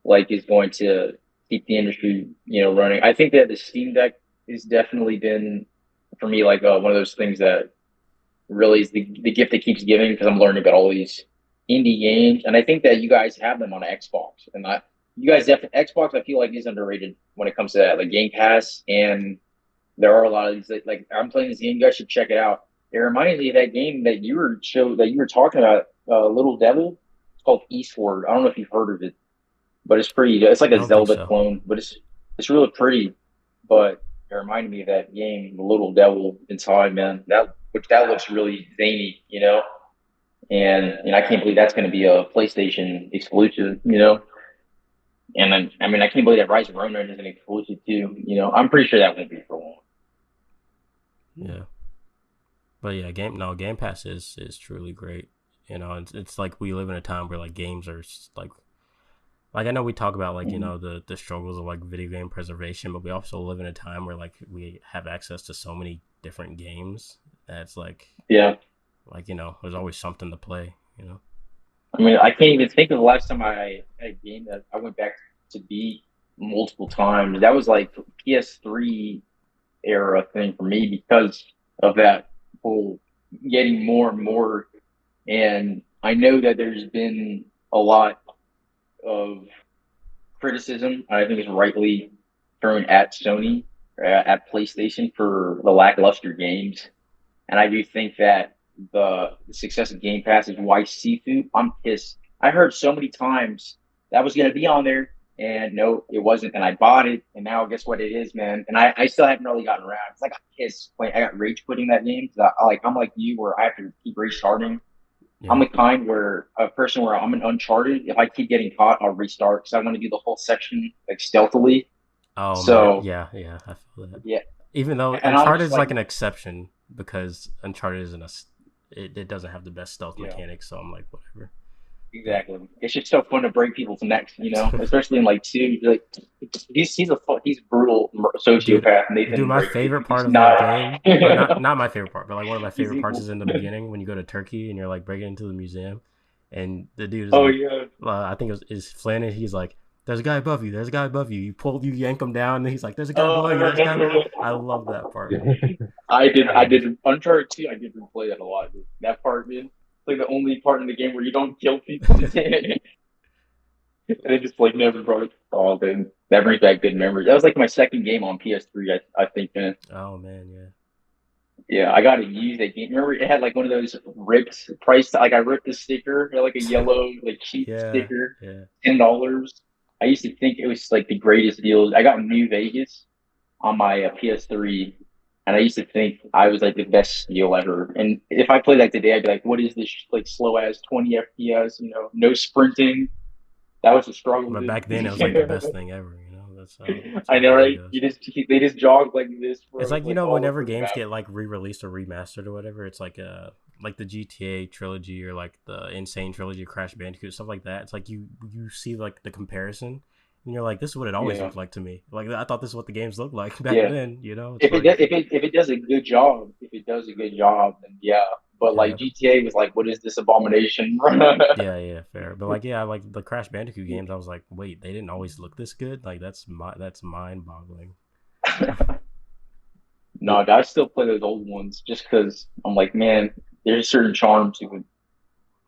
[SPEAKER 3] like is going to keep the industry running. I think that the Steam Deck has definitely been for me like one of those things that really is the gift that keeps giving because I'm learning about all these indie games, and I think that you guys have them on Xbox, and you guys definitely Xbox. I feel like is underrated when it comes to that, like Game Pass, and there are a lot of these like I'm playing this game. You guys should check it out. It reminds me of that game that you were talking about, Little Devil. It's called Eastward. I don't know if you've heard of it, but it's pretty. It's like
[SPEAKER 1] I
[SPEAKER 3] a
[SPEAKER 1] don't think
[SPEAKER 3] Zelda
[SPEAKER 1] so.
[SPEAKER 3] clone, but it's really pretty. But it reminded me of that game, The Little Devil Inside, man. That looks really zany, and I can't believe that's going to be a PlayStation exclusive. And then I mean I can't believe that Rise of Ronin is an exclusive too. I'm pretty sure that won't be for long.
[SPEAKER 1] Yeah, but yeah, Game Pass is truly great. It's like we live in a time where like games are like I know we talk about like
[SPEAKER 3] Mhm.
[SPEAKER 1] the struggles of like video game preservation, but we also live in a time where like we have access to so many different games that's
[SPEAKER 3] Yeah.
[SPEAKER 1] there's always something to play.
[SPEAKER 3] I mean, I can't even think of the last time I had a game that I went back to beat multiple times. That was like PS3 era thing for me because of that whole getting more and more. And I know that there's been a lot of criticism, I think is rightly thrown at Sony, at PlayStation for the lackluster games. And I do think that the success of Game Pass is why Seafood. I'm pissed. I heard so many times that was going to be on there, and no, it wasn't. And I bought it, and now guess what it is, man. And I still haven't really gotten around. It's like I got pissed. Like I got rage quitting that game. I'm like you, where I have to keep restarting. I'm
[SPEAKER 1] Yeah.
[SPEAKER 3] the kind where a person where I'm an Uncharted. If I keep getting caught, I'll restart because I want to do the whole section like stealthily.
[SPEAKER 1] Oh man,
[SPEAKER 3] So
[SPEAKER 1] yeah, yeah, I feel that.
[SPEAKER 3] yeah,
[SPEAKER 1] Even though
[SPEAKER 3] and I'm
[SPEAKER 1] Uncharted
[SPEAKER 3] just
[SPEAKER 1] is
[SPEAKER 3] like,
[SPEAKER 1] like an exception because Uncharted isn't it doesn't have the best stealth
[SPEAKER 3] yeah.
[SPEAKER 1] mechanics, so I'm like whatever. But
[SPEAKER 3] Exactly. It's just so fun to break people's necks, especially in like two. Like he's a brutal
[SPEAKER 1] dude,
[SPEAKER 3] sociopath, Nathan
[SPEAKER 1] my
[SPEAKER 3] Drake.
[SPEAKER 1] favorite part
[SPEAKER 3] He's
[SPEAKER 1] of that
[SPEAKER 3] not.
[SPEAKER 1] game, or not my favorite part, but like one of my
[SPEAKER 3] He's
[SPEAKER 1] favorite parts
[SPEAKER 3] evil.
[SPEAKER 1] is in the beginning when you go to Turkey and you're like breaking into the museum, and the dude is
[SPEAKER 3] Oh
[SPEAKER 1] like,
[SPEAKER 3] yeah.
[SPEAKER 1] I think is Flynn, and he's like, "There's a guy above you. There's a guy above you." You yank him down, and he's like, "There's a guy
[SPEAKER 3] Oh,
[SPEAKER 1] below
[SPEAKER 3] I
[SPEAKER 1] you. There's a guy below."
[SPEAKER 3] remember.
[SPEAKER 1] I love that part.
[SPEAKER 3] I did. I
[SPEAKER 1] Uh,
[SPEAKER 3] did Uncharted 2. I did replay that a lot. Dude. That part, dude. It's like the only part in the game where you don't kill people, and it just like never brought it. Oh, dude. That brings back good memories. That was like my second game on PS3. I think, man.
[SPEAKER 1] oh man, yeah,
[SPEAKER 3] Yeah, I got to use that game. Remember, it had like one of those ripped price. Like I ripped the sticker, it had like a yellow, like cheap
[SPEAKER 1] yeah,
[SPEAKER 3] sticker,
[SPEAKER 1] yeah.
[SPEAKER 3] $10. I used to think it was like the greatest deal. I got New Vegas on my PS3, and I used to think I was like the best deal ever. And if I played that today, I'd be like, "What is this? Like slow as 20 FPS? No sprinting." That was a struggle,
[SPEAKER 1] But
[SPEAKER 3] dude.
[SPEAKER 1] back then, it was like the best thing ever. That's
[SPEAKER 3] I
[SPEAKER 1] how it
[SPEAKER 3] know,
[SPEAKER 1] really
[SPEAKER 3] right?
[SPEAKER 1] goes.
[SPEAKER 3] They just jog like this,
[SPEAKER 1] It's
[SPEAKER 3] bro,
[SPEAKER 1] like
[SPEAKER 3] like all
[SPEAKER 1] whenever
[SPEAKER 3] over the
[SPEAKER 1] games
[SPEAKER 3] map.
[SPEAKER 1] get like re-released or remastered or whatever, it's like the GTA trilogy or like the Insane trilogy, Crash Bandicoot, stuff like that. It's like you see like the comparison, and you're like, this is what it always
[SPEAKER 3] Yeah.
[SPEAKER 1] looked like to me. Like I thought this is what the games looked like back
[SPEAKER 3] Yeah.
[SPEAKER 1] then. It's like
[SPEAKER 3] If it does a good job, then yeah. But like
[SPEAKER 1] yeah,
[SPEAKER 3] GTA was like, what is this abomination?
[SPEAKER 1] yeah, fair. But like yeah, like the Crash Bandicoot games, I was like, wait, they didn't always look this good. Like that's mind boggling.
[SPEAKER 3] No, I still play those old ones just because I'm like, man, there's a certain charm to it.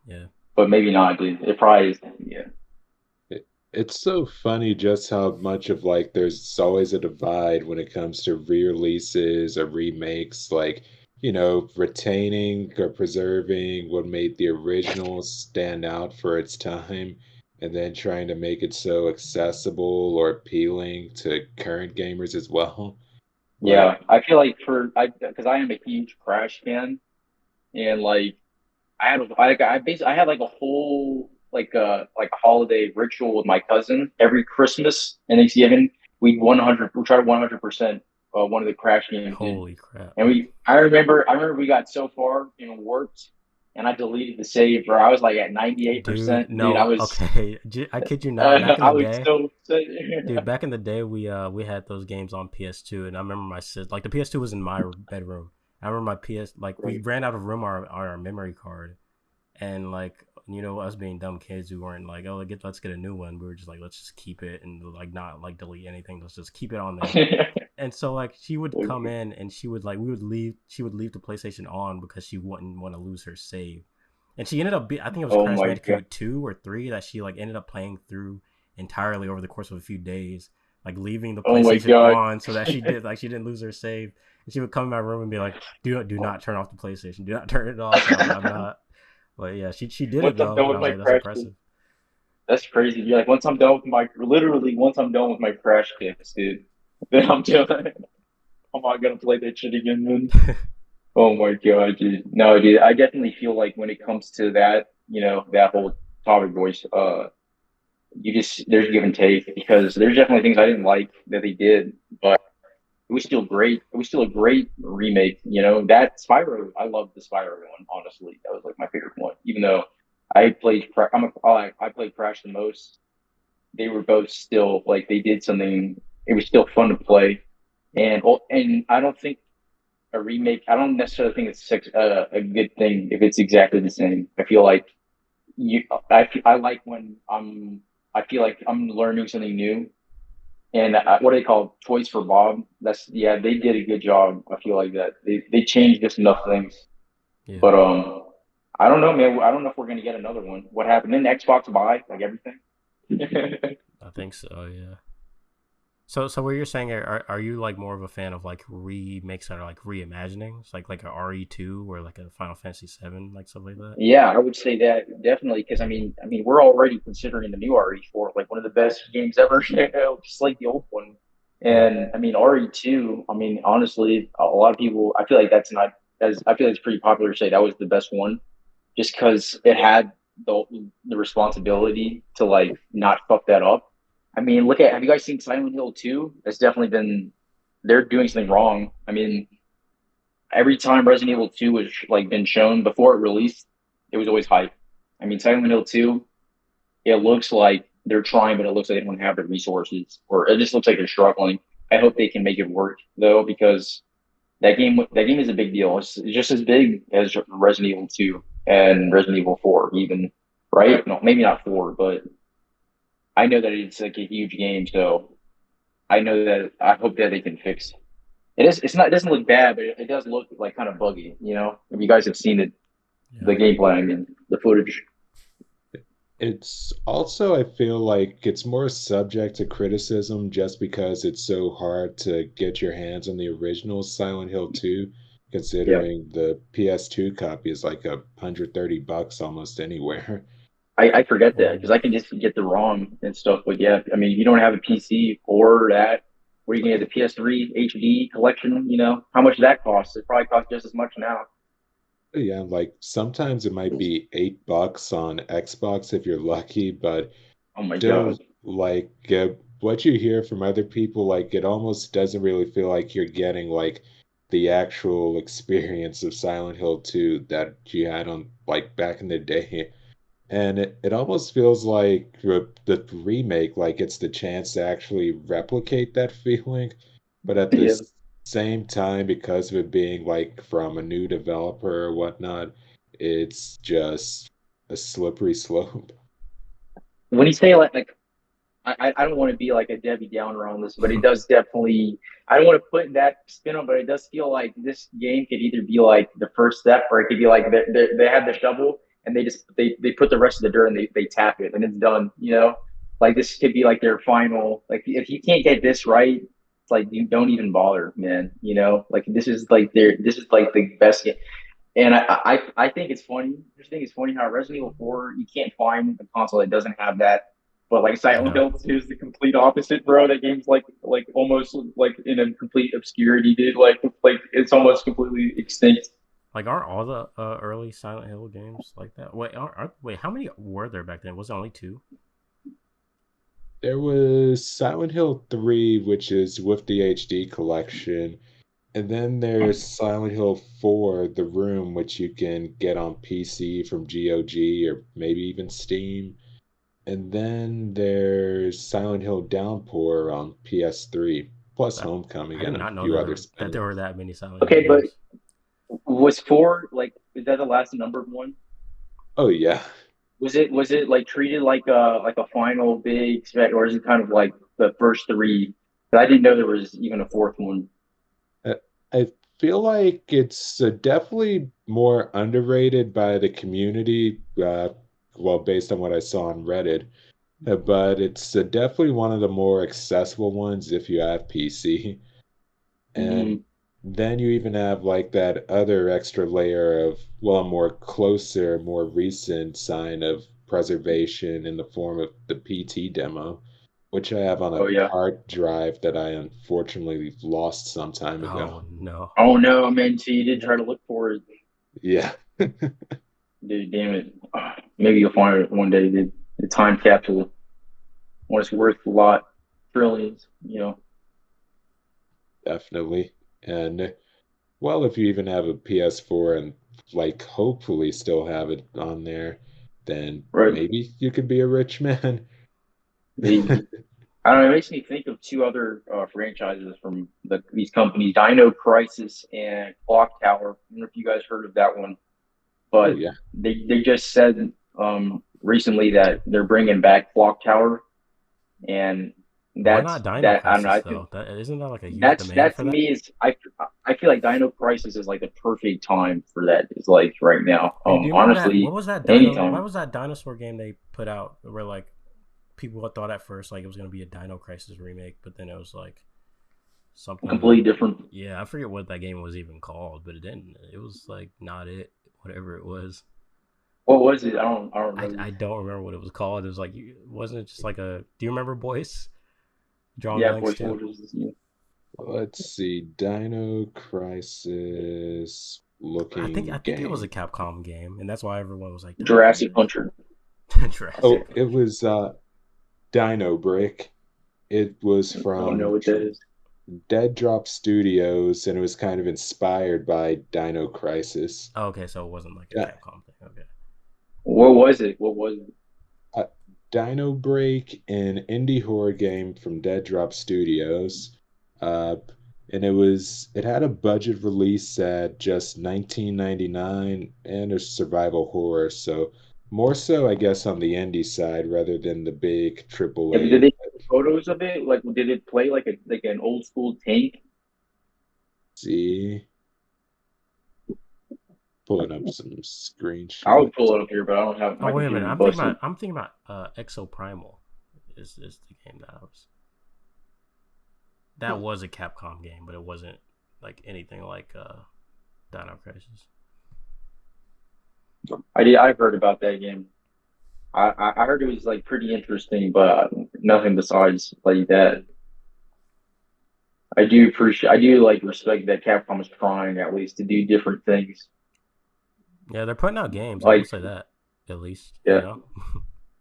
[SPEAKER 1] Yeah,
[SPEAKER 3] But maybe not, dude. It probably is. Yeah.
[SPEAKER 4] It's so funny just how much of like there's always a divide when it comes to re-releases or remakes, like, retaining or preserving what made the original stand out for its time, and then trying to make it so accessible or appealing to current gamers as well. Like,
[SPEAKER 3] Yeah, I feel like because I am a huge Crash fan, and like I had like a whole like a holiday ritual with my cousin every Christmas and Thanksgiving. We tried 100% one of the Crash games, dude.
[SPEAKER 1] Holy crap!
[SPEAKER 3] And I remember we got so far and worked, and I deleted the save, bro. I was like at
[SPEAKER 1] Dude,
[SPEAKER 3] 98%, dude. I
[SPEAKER 1] no,
[SPEAKER 3] was
[SPEAKER 1] okay. I kid you not. Back in
[SPEAKER 3] I
[SPEAKER 1] the
[SPEAKER 3] was
[SPEAKER 1] day,
[SPEAKER 3] so upset.
[SPEAKER 1] dude, back in the day, we had those games on PS2, and I remember my sis like the PS2 was in my bedroom. I remember my PS like we
[SPEAKER 3] Right.
[SPEAKER 1] ran out of room on our memory card, and like us being dumb kids, we weren't like, oh, let's get a new one. We were just like, let's just keep it and like not like delete anything. Let's just keep it on there. And so like she would come in and she would like we would leave she would leave the PlayStation on because she wouldn't want to lose her save. And she ended up I think it was
[SPEAKER 3] Oh
[SPEAKER 1] Crash
[SPEAKER 3] my God.
[SPEAKER 1] Bandicoot 2 or 3 that she like ended up playing through entirely over the course of a few days, like leaving the
[SPEAKER 3] Oh my
[SPEAKER 1] PlayStation
[SPEAKER 3] God.
[SPEAKER 1] on so that she didn't lose her save. And she would come in my room and be like, do not turn off the PlayStation. Do not turn it off. And I'm not. But yeah, she did it
[SPEAKER 3] Once I'm
[SPEAKER 1] though,
[SPEAKER 3] done
[SPEAKER 1] and
[SPEAKER 3] with
[SPEAKER 1] I was
[SPEAKER 3] my
[SPEAKER 1] like, that's
[SPEAKER 3] Crash,
[SPEAKER 1] impressive.
[SPEAKER 3] that's crazy. You're like, once I'm done with my Crash games, dude, then I'm not gonna play that shit again, man. Oh my God, dude. No, dude, I definitely feel like when it comes to that, that whole topic voice, there's give and take because there's definitely things I didn't like that they did, but it was still great. It was still a great remake. That Spyro, I loved the Spyro one. Honestly, that was like my favorite one. Even though I played Crash the most. They were both still like they did something. It was still fun to play, and I don't think a remake. I don't necessarily think it's a good thing if it's exactly the same. I feel like I like when I feel like I'm learning something new. And what do they call Toys for Bob? Yeah, they did a good job. I feel like that they changed just enough things,
[SPEAKER 1] Yeah,
[SPEAKER 3] but I don't know, man. I don't know if we're gonna get another one. What happened? Didn't Xbox buy like everything?
[SPEAKER 1] I think so. Yeah. So what you're saying are you like more of a fan of like remakes that are like reimaginings, like a RE2 or like a Final Fantasy 7, like stuff like that?
[SPEAKER 3] Yeah, I would say that definitely because I mean, we're already considering the new RE4 like one of the best games ever, just like the old one.
[SPEAKER 1] Yeah.
[SPEAKER 3] And I mean, RE2. I mean, honestly, a lot of people. I feel like that's not as. I feel like it's pretty popular to say that was the best one, just because it had the the responsibility to like not fuck that up. I mean, have you guys seen Silent Hill 2? It's definitely been they're doing something wrong. I mean, every time Resident Evil 2 was like been shown before it released, it was always hype. I mean, Silent Hill 2, it looks like they're trying, but it looks like they don't have the resources, or it just looks like they're struggling. I hope they can make it work though, because that game is a big deal. It's just as big as Resident Evil 2 and Resident Evil 4, even, right? No, maybe not 4, but I know that it's like a huge game, so I hope that they can fix. It is. It's not. It doesn't look bad, but it does look like kind of buggy. If you guys have seen it,
[SPEAKER 1] Yeah.
[SPEAKER 3] the gameplay, I mean, the footage.
[SPEAKER 4] it's also, I feel like it's more subject to criticism just because it's so hard to get your hands on the original Silent Hill 2,
[SPEAKER 3] Yeah,
[SPEAKER 4] considering the PS2 copy is like $130 almost anywhere.
[SPEAKER 3] I forget that because
[SPEAKER 1] Whoa.
[SPEAKER 3] I can just get the ROM and stuff. But yeah, I mean, if you don't have a PC or that, where you can get the PS3 HD collection, how much that costs? It probably costs just as much now.
[SPEAKER 4] Yeah, like sometimes it might be $8 on Xbox if you're lucky, but
[SPEAKER 3] Oh my
[SPEAKER 4] still,
[SPEAKER 3] God.
[SPEAKER 4] like what you hear from other people, like it almost doesn't really feel like you're getting like the actual experience of Silent Hill 2 that you had on like back in the day. And it almost feels like the remake, like it's the chance to actually replicate that feeling. But at the
[SPEAKER 3] Yeah.
[SPEAKER 4] same time, because of it being like from a new developer or whatnot, it's just a slippery slope.
[SPEAKER 3] When you say like I don't want to be like a Debbie Downer on this, but it does definitely. I don't want to put that spin on, but it does feel like this game could either be like the first step, or it could be like they have the shovel and they put the rest of the dirt and they tap it and it's done. like this could be like their final. Like if you can't get this right, it's like you don't even bother, man. You know, like this is like the best game. And I think it's funny. I just think it's funny how Resident Evil 4 you can't find a console that doesn't have that. But like
[SPEAKER 1] I
[SPEAKER 3] Silent
[SPEAKER 1] know.
[SPEAKER 3] Hill 2 is the complete opposite, bro. That game's like almost like in a complete obscurity, dude. Like it's almost completely extinct.
[SPEAKER 1] Like, aren't all the early Silent Hill games like that? Wait, how many were there back then? Was it only 2?
[SPEAKER 4] There was Silent Hill 3, which is with the HD collection. And then there's Silent Hill 4, The Room, which you can get on PC from GOG or maybe even Steam. And then there's Silent Hill Downpour on PS3, plus
[SPEAKER 1] I,
[SPEAKER 4] Homecoming
[SPEAKER 1] I did
[SPEAKER 4] and a
[SPEAKER 1] not know
[SPEAKER 4] few other
[SPEAKER 1] that there
[SPEAKER 4] spin-offs.
[SPEAKER 1] were that many Silent Hill
[SPEAKER 3] Okay, but
[SPEAKER 1] games.
[SPEAKER 3] was 4 like is that the last numbered one?
[SPEAKER 4] Oh yeah.
[SPEAKER 3] Was it like treated like a final big spec, or is it kind of like the first three? 'Cause I didn't know there was even a fourth one.
[SPEAKER 4] Uh, I feel like it's definitely more underrated by the community, well, based on what I saw on Reddit. But it's definitely one of the more accessible ones if you have PC. And
[SPEAKER 3] Mm,
[SPEAKER 4] then you even have like that other extra layer of, well, a more closer, more recent sign of preservation in the form of the PT demo, which I have on
[SPEAKER 3] oh
[SPEAKER 4] a
[SPEAKER 3] yeah.
[SPEAKER 4] hard drive that I unfortunately lost some time ago.
[SPEAKER 1] Oh no.
[SPEAKER 3] Oh no, man. So you did try to look for it,
[SPEAKER 4] Yeah.
[SPEAKER 3] dude. Damn it. Maybe you'll find it one day. The time capsule when it's worth a lot, trillions. You know.
[SPEAKER 4] Definitely. And well, if you even have a PS4 and like hopefully still have it on there, then
[SPEAKER 3] Right.
[SPEAKER 4] maybe you could be a rich man.
[SPEAKER 3] Maybe. I don't know. It makes me think of two other franchises from these companies, Dino Crisis and Clock Tower. I don't know if you guys heard of that one,
[SPEAKER 4] Oh
[SPEAKER 3] but
[SPEAKER 4] yeah.
[SPEAKER 3] they just said recently that they're bringing back Clock Tower, and
[SPEAKER 1] Why not Dino
[SPEAKER 3] that I don't know.
[SPEAKER 1] Crisis though? That isn't that like a huge demand
[SPEAKER 3] That
[SPEAKER 1] for
[SPEAKER 3] to
[SPEAKER 1] that?
[SPEAKER 3] me is I feel like Dino Crisis is like the perfect time for that. Is like right now.
[SPEAKER 1] Do you remember that? What
[SPEAKER 3] Honestly,
[SPEAKER 1] was that dino? What
[SPEAKER 3] anytime.
[SPEAKER 1] was that dinosaur game they put out where like people thought at first like it was gonna be a Dino Crisis remake, but then it was like
[SPEAKER 3] Completely
[SPEAKER 1] something.
[SPEAKER 3] different.
[SPEAKER 1] Yeah, I forget what that game was even called, but it didn't. It was like not it. Whatever it was.
[SPEAKER 3] What was it? I don't remember.
[SPEAKER 1] I don't remember what it was called. It was like wasn't it just like a? Do you remember Boyce? Drawing
[SPEAKER 3] Yeah,
[SPEAKER 1] blanks
[SPEAKER 3] Boy
[SPEAKER 1] too.
[SPEAKER 3] Soldiers. Yeah.
[SPEAKER 4] Let's see. Dino Crisis
[SPEAKER 1] I
[SPEAKER 4] looking
[SPEAKER 1] think it was a
[SPEAKER 4] game.
[SPEAKER 1] Capcom game, and that's why everyone was like Dino
[SPEAKER 3] Jurassic
[SPEAKER 1] Crisis.
[SPEAKER 3] Hunter.
[SPEAKER 4] Oh,
[SPEAKER 1] Jurassic
[SPEAKER 4] it
[SPEAKER 1] Punch.
[SPEAKER 4] was Dino Brick. It was
[SPEAKER 3] I don't know
[SPEAKER 4] from
[SPEAKER 3] what that is.
[SPEAKER 4] Dead Drop Studios, and it was kind of inspired by Dino Crisis.
[SPEAKER 1] Oh, okay, so it wasn't like a
[SPEAKER 4] Yeah,
[SPEAKER 1] Capcom thing. Okay.
[SPEAKER 3] What was it? What was it?
[SPEAKER 4] uh, Dino Break, an indie horror game from Dead Drop Studios. Uh, and it had a budget release at just 1999 and a survival horror, so more so I guess on the indie side rather than the big
[SPEAKER 3] Yeah, but did
[SPEAKER 4] AAA.
[SPEAKER 3] they take photos of it? Like, did it play like an old school tank?
[SPEAKER 4] See, pulling up some
[SPEAKER 3] I would
[SPEAKER 4] screenshots.
[SPEAKER 3] pull it up here, but I don't have
[SPEAKER 1] Oh
[SPEAKER 3] my
[SPEAKER 1] wait a minute.
[SPEAKER 3] computer's busted.
[SPEAKER 1] I'm thinking about Exoprimal. Is the game that was a Capcom game, but it wasn't like anything like Dino Crisis.
[SPEAKER 3] I've heard about that game. I heard it was like pretty interesting, but nothing besides like that. I do like respect that Capcom is trying at least to do different things.
[SPEAKER 1] Yeah, they're putting out games. I will
[SPEAKER 3] Like,
[SPEAKER 1] say that at least. You
[SPEAKER 3] yeah,
[SPEAKER 1] know.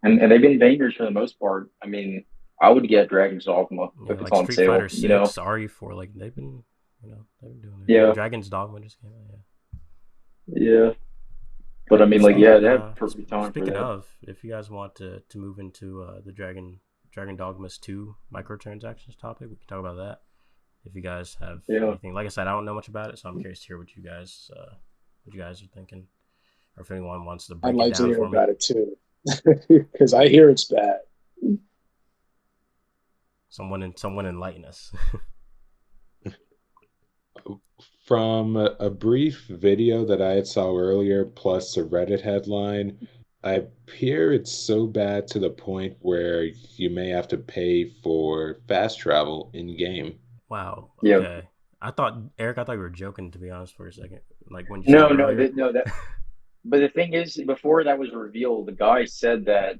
[SPEAKER 3] and they've been bangers for the most part. I mean, I would get Dragon's Dogma
[SPEAKER 1] Yeah,
[SPEAKER 3] if it's
[SPEAKER 1] like
[SPEAKER 3] on
[SPEAKER 1] Street Fighter
[SPEAKER 3] sale, you know?
[SPEAKER 1] Six, RE4, like they've been doing their thing.
[SPEAKER 3] Yeah,
[SPEAKER 1] Dragon's Dogma just came out.
[SPEAKER 3] yeah. But I mean, like, yeah,
[SPEAKER 1] Speaking
[SPEAKER 3] they have perfect time for
[SPEAKER 1] speaking
[SPEAKER 3] that.
[SPEAKER 1] of, if you guys want to move into the Dragon Dogmas 2 microtransactions topic, we can talk about that. If you guys have
[SPEAKER 3] Yeah.
[SPEAKER 1] anything, like I said, I don't know much about it, so I'm curious to hear what you guys are thinking, or if anyone wants to
[SPEAKER 2] I'd
[SPEAKER 1] break it
[SPEAKER 2] like to
[SPEAKER 1] down
[SPEAKER 2] hear
[SPEAKER 1] for me.
[SPEAKER 2] about it too, because I hear it's bad.
[SPEAKER 1] Someone enlighten us.
[SPEAKER 4] From a brief video that I had saw earlier, plus a Reddit headline, I hear it's so bad to the point where you may have to pay for fast travel in game.
[SPEAKER 1] Wow.
[SPEAKER 3] Yeah.
[SPEAKER 1] Okay. I thought Eric, I thought you were joking to be honest for a second. Like when you said
[SPEAKER 3] No,
[SPEAKER 1] it
[SPEAKER 3] no,
[SPEAKER 1] earlier.
[SPEAKER 3] no. That. But the thing is, before that was revealed, the guy said that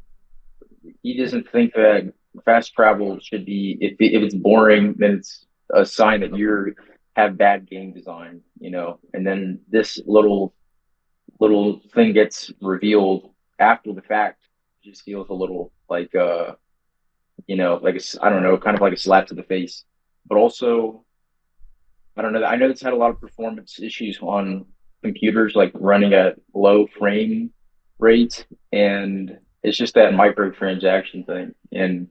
[SPEAKER 3] he doesn't think that fast travel should be. If it's boring, then it's a sign that you have bad game design. And then this little thing gets revealed after the fact. It just feels a little like like I don't know, kind of like a slap to the face. But also, I don't know. I know it's had a lot of performance issues on computers, like running at low frame rates, and it's just that microtransaction thing. And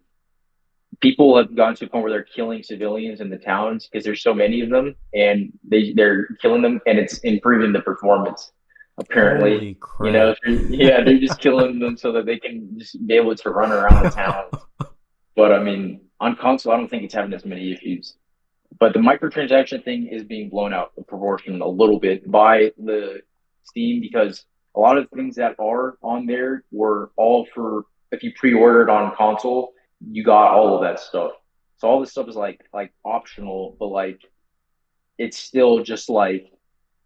[SPEAKER 3] people have gone to a point where they're killing civilians in the towns because there's so many of them, and they're killing them, and it's improving the performance. Apparently,
[SPEAKER 1] Holy crap.
[SPEAKER 3] yeah, they're just killing them so that they can just be able to run around the towns. But I mean, on console, I don't think it's having as many issues. But the microtransaction thing is being blown out of proportion a little bit by the Steam because a lot of the things that are on there were all for if you pre-ordered on console, you got all of that stuff. So all this stuff is like optional, but like it's still just like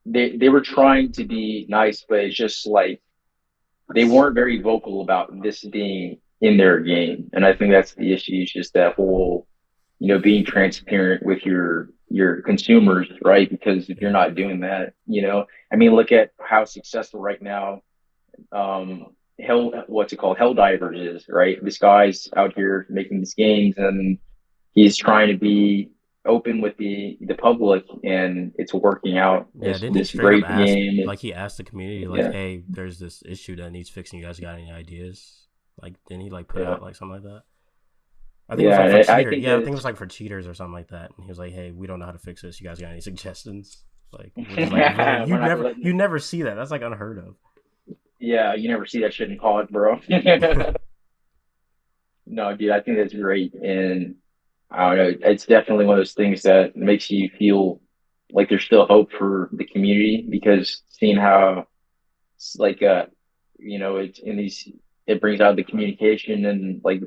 [SPEAKER 3] they were trying to be nice, but it's just like they weren't very vocal about this being in their game. And I think that's the issue, is just that whole being transparent with your consumers, right? Because if you're
[SPEAKER 1] Yeah.
[SPEAKER 3] not doing that, I mean, look at how successful right now, what's it called, Hell Divers is, right? This guy's out here making these games, and he's trying to be open with the public, and it's working out.
[SPEAKER 1] Yeah,
[SPEAKER 3] It's
[SPEAKER 1] didn't he
[SPEAKER 3] this
[SPEAKER 1] straight up
[SPEAKER 3] great
[SPEAKER 1] ask
[SPEAKER 3] game.
[SPEAKER 1] like he asked the community like,
[SPEAKER 3] Yeah,
[SPEAKER 1] hey, there's this issue that needs fixing. You guys got any ideas? Like didn't he like put
[SPEAKER 3] yeah,
[SPEAKER 1] out like something like that? I think it was
[SPEAKER 3] yeah.
[SPEAKER 1] like for
[SPEAKER 3] And I
[SPEAKER 1] cheaters.
[SPEAKER 3] think
[SPEAKER 1] Yeah, I
[SPEAKER 3] that
[SPEAKER 1] think it was
[SPEAKER 3] it's
[SPEAKER 1] like for cheaters or something like that. And he was like, "Hey, we don't know how to fix this. You guys got any suggestions?" Like, which is like really
[SPEAKER 3] we're not letting.
[SPEAKER 1] you never see that. That's like unheard of.
[SPEAKER 3] Yeah, you never see that shit in COD, bro. No, dude, I think that's great, and I don't know. It's definitely one of those things that makes you feel like there's still hope for the community because seeing how it's like it's in these it brings out the communication and like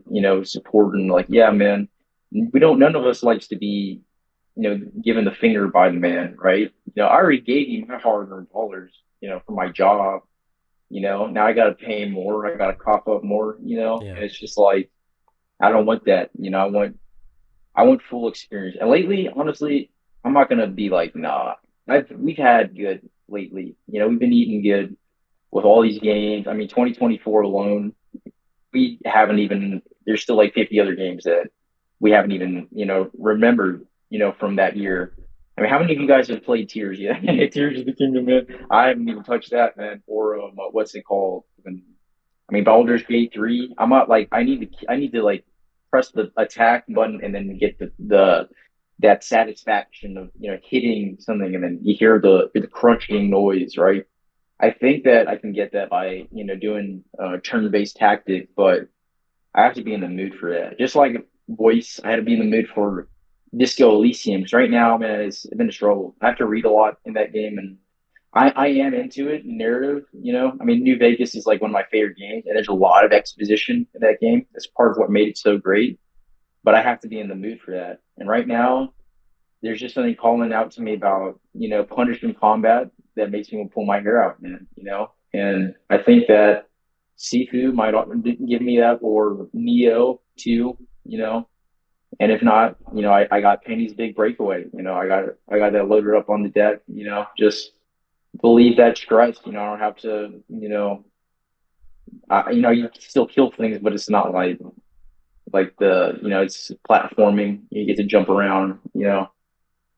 [SPEAKER 3] support and like yeah, man, we don't none of us likes to be given the finger by the man, right? I already gave you my hard-earned dollars, for my job. Now I got to pay more, I got to cough up more,
[SPEAKER 1] Yeah,
[SPEAKER 3] and it's just like I don't want that. I want full experience. And lately, honestly, I'm not gonna be like, nah. We've had good lately. We've been eating good with all these games. I mean, 2024 alone, we haven't even. There's still like 50 other games that we haven't even remembered from that year. I mean, how many of you guys have played Tears yet? Tears of the Kingdom, man. I haven't even touched that, man. Or what's it called? I mean, Baldur's Gate 3. I'm not like I need to like press the attack button and then get the that satisfaction of hitting something and then you hear the crunching noise, right? I think that I can get that by doing turn-based tactic, but I have to be in the mood for that. Just like Boyce, I had to be in the mood for Disco Elysium. Because right now, man, it's been a struggle. I have to read a lot in that game, and I am into it, narrative. I mean, New Vegas is like one of my favorite games, and there's a lot of exposition in that game. That's part of what made it so great. But I have to be in the mood for that. And right now, there's just something calling out to me about punishing combat that makes me want to pull my hair out, man. And I think that Sifu might give me that, or Neo too. And if not, I got Penny's Big Breakaway. I got that loaded up on the deck. Just believe that stress. I don't have to. You can still kill things, but it's not like it's platforming. You get to jump around.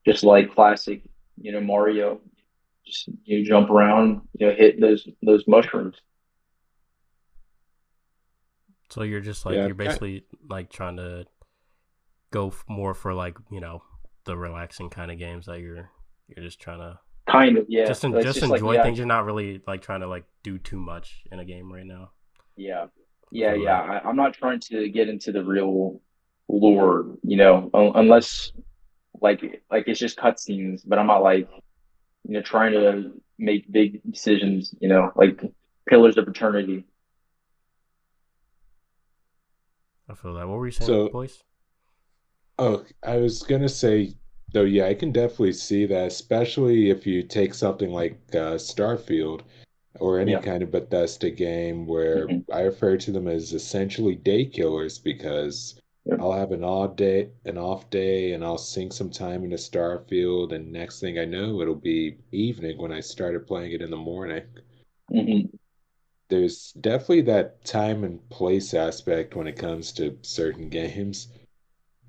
[SPEAKER 3] Just like classic. Mario. Just you jump around. Hit those mushrooms.
[SPEAKER 1] so you're just like
[SPEAKER 4] Yeah,
[SPEAKER 1] you're basically like trying to go more for like the relaxing kind of games that you're just trying to
[SPEAKER 3] Kind of, yeah. It's
[SPEAKER 1] just
[SPEAKER 3] just like,
[SPEAKER 1] enjoy
[SPEAKER 3] yeah,
[SPEAKER 1] things. You're not really like trying to like do too much in a game right now.
[SPEAKER 3] yeah,
[SPEAKER 1] I
[SPEAKER 3] yeah,
[SPEAKER 1] feel
[SPEAKER 3] yeah.
[SPEAKER 1] that.
[SPEAKER 3] I'm not trying to get into the real lore,
[SPEAKER 1] Yeah.
[SPEAKER 3] unless like it's just cutscenes. But I'm not like trying to make big decisions, like Pillars of Eternity.
[SPEAKER 1] I feel that. What were you saying,
[SPEAKER 4] So,
[SPEAKER 1] Boyce?
[SPEAKER 4] oh, I was gonna say, though, yeah, I can definitely see that, especially if you take something like Starfield or any
[SPEAKER 3] Yeah.
[SPEAKER 4] kind of Bethesda game where
[SPEAKER 3] Hmm.
[SPEAKER 4] I refer to them as essentially day killers because
[SPEAKER 3] Yeah.
[SPEAKER 4] I'll have an off day, and I'll sink some time into Starfield, and next thing I know, it'll be evening when I started playing it in the morning.
[SPEAKER 3] Hmm.
[SPEAKER 4] There's definitely that time and place aspect when it comes to certain games.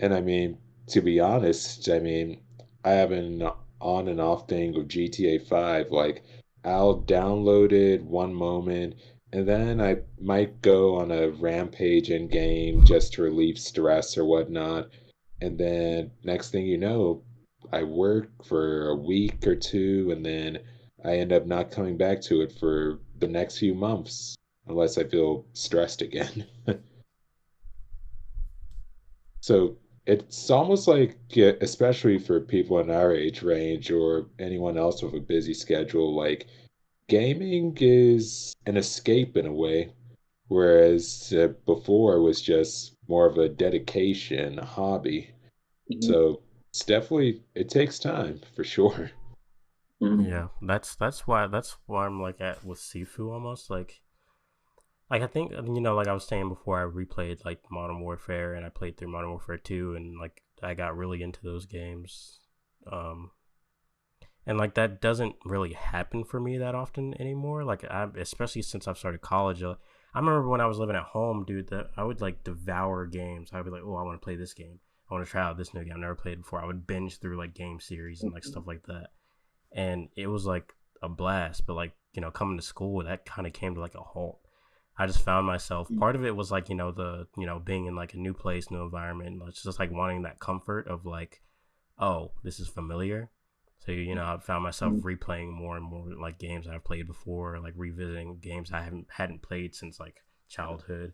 [SPEAKER 4] And I mean, to be honest, I mean, I have an on and off thing with GTA 5. Like, I'll download it one moment, and then I might go on a rampage in game just to relieve stress or whatnot. And then next thing you know, I work for a week or two, and then I end up not coming back to it for the next few months, unless I feel stressed again. So it's almost like, yeah, especially for people in our age range or anyone else with a busy schedule, like gaming is an escape in a way, whereas before was just more of a dedication, a hobby.
[SPEAKER 3] Hmm.
[SPEAKER 4] So it's definitely, it takes time for sure.
[SPEAKER 3] Hmm.
[SPEAKER 1] Yeah, that's why I'm like at with Sifu almost like I think like I was saying before, I replayed like Modern Warfare and I played through Modern Warfare 2 and like I got really into those games. Um and like that doesn't really happen for me that often anymore. Like I especially since I've started college. I remember when I was living at home, dude, that I would like devour games. I'd be like, "Oh, I want to play this game. I want to try out this new game I've never played before." I would binge through like game series and like stuff like that. And it was like a blast, but like, coming to school, that kind of came to like a halt. I just found myself, part of it was like, being in like a new place, new environment. It's just like wanting that comfort of like, oh, this is familiar. So, I found myself replaying more and more like games I've played before, like revisiting games I hadn't played since like childhood.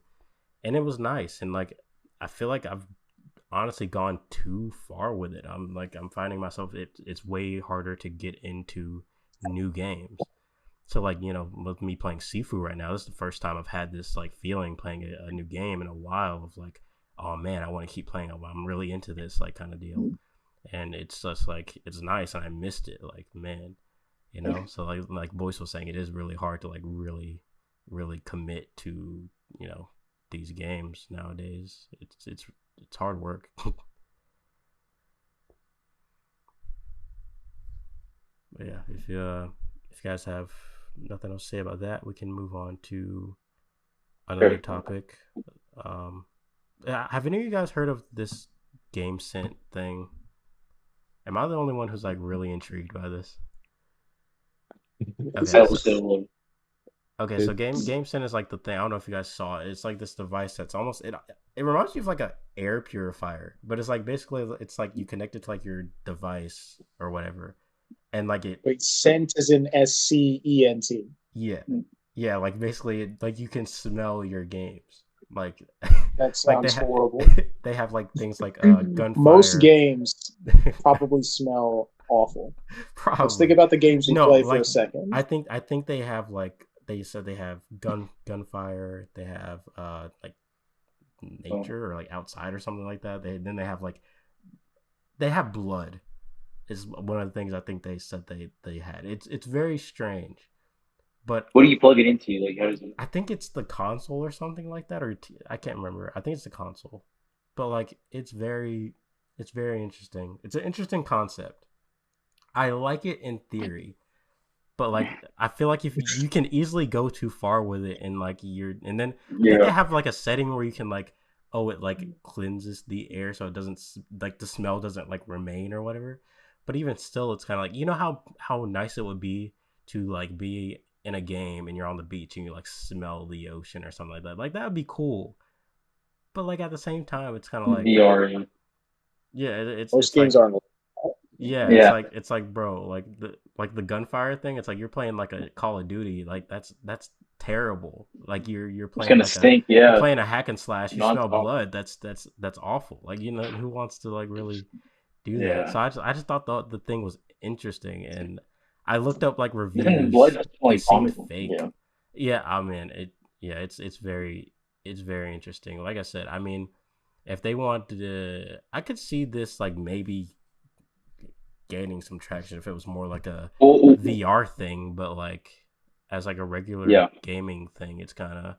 [SPEAKER 1] And it was nice. And like, I feel like I've honestly gone too far with it. I'm finding myself, it's way harder to get into new games. So like, with me playing Sifu right now, this is the first time I've had this like feeling playing a new game in a while of like, oh man, I want to keep playing. I'm really into this like kind of deal. And it's just like it's nice and I missed it. Like, man, So like Boyce was saying, it is really hard to like really, really commit to, these games nowadays. It's hard work. But yeah, if you guys have nothing else to say about that, we can move on to another
[SPEAKER 3] Sure.
[SPEAKER 1] topic. Have any of you guys heard of this GameScent thing? Am I the only one who's like really intrigued by this? Okay,
[SPEAKER 3] That
[SPEAKER 1] so
[SPEAKER 3] was the
[SPEAKER 4] It's
[SPEAKER 1] GameScent is like the thing. I don't know if you guys saw it. It's like this device that's almost it reminds me of like a air purifier, but it's like basically it's like you connect it to like your device or whatever, and like it
[SPEAKER 2] Wait, scent is in SCENT.
[SPEAKER 1] yeah yeah like basically like you can smell your games like
[SPEAKER 2] That
[SPEAKER 1] like
[SPEAKER 2] sounds horrible.
[SPEAKER 1] they have like things like
[SPEAKER 2] Most
[SPEAKER 1] gunfire.
[SPEAKER 2] games probably smell awful. Let's think
[SPEAKER 1] Probably.
[SPEAKER 2] about the games you
[SPEAKER 1] No,
[SPEAKER 2] play for a
[SPEAKER 1] like
[SPEAKER 2] second.
[SPEAKER 1] I think they have like they said they have gunfire. They have like
[SPEAKER 3] oh,
[SPEAKER 1] nature or like outside or something like that. They have like they have blood is one of the things I think they said they had. It's very strange, but
[SPEAKER 3] what do you plug it into? Like, how does it?
[SPEAKER 1] I think it's the console or something like that, or I can't remember. I think it's the console, but like it's very interesting. It's an interesting concept. I like it in theory, but like I feel like if you can easily go too far with it and like and then I think they
[SPEAKER 3] Yeah.
[SPEAKER 1] have like a setting where you can like it like cleanses the air so it doesn't like the smell doesn't like remain or whatever. But even still, it's kind of like how nice it would be to like be in a game and you're on the beach and you like smell the ocean or something like that. Like that would be cool. But like at the same time, it's kind of like
[SPEAKER 3] VR. Yeah.
[SPEAKER 1] yeah,
[SPEAKER 2] Most
[SPEAKER 1] it's
[SPEAKER 2] games
[SPEAKER 1] like
[SPEAKER 2] aren't.
[SPEAKER 1] yeah,
[SPEAKER 3] Yeah.
[SPEAKER 1] it's like bro, like the gunfire thing. It's like you're playing like a Call of Duty. Like that's terrible. Like you're
[SPEAKER 3] It's
[SPEAKER 1] playing
[SPEAKER 3] gonna
[SPEAKER 1] like a
[SPEAKER 3] stink.
[SPEAKER 1] you're
[SPEAKER 3] Yeah.
[SPEAKER 1] playing a hack and slash. You smell
[SPEAKER 3] Nonstop.
[SPEAKER 1] blood. That's awful. Like who wants to like really do that?
[SPEAKER 3] Yeah.
[SPEAKER 1] So I just thought the thing was interesting, and I looked up like
[SPEAKER 3] Doesn't blood
[SPEAKER 1] reviews.
[SPEAKER 3] just
[SPEAKER 1] They
[SPEAKER 3] like
[SPEAKER 1] seemed
[SPEAKER 3] vomit?
[SPEAKER 1] fake.
[SPEAKER 3] Yeah.
[SPEAKER 1] Yeah, I mean it's very it's very interesting. Like I said, I mean, if they wanted to, I could see this like maybe gaining some traction if it was more like a
[SPEAKER 3] Well,
[SPEAKER 1] VR thing, but like as like a regular
[SPEAKER 3] yeah.
[SPEAKER 1] gaming thing, it's kind of.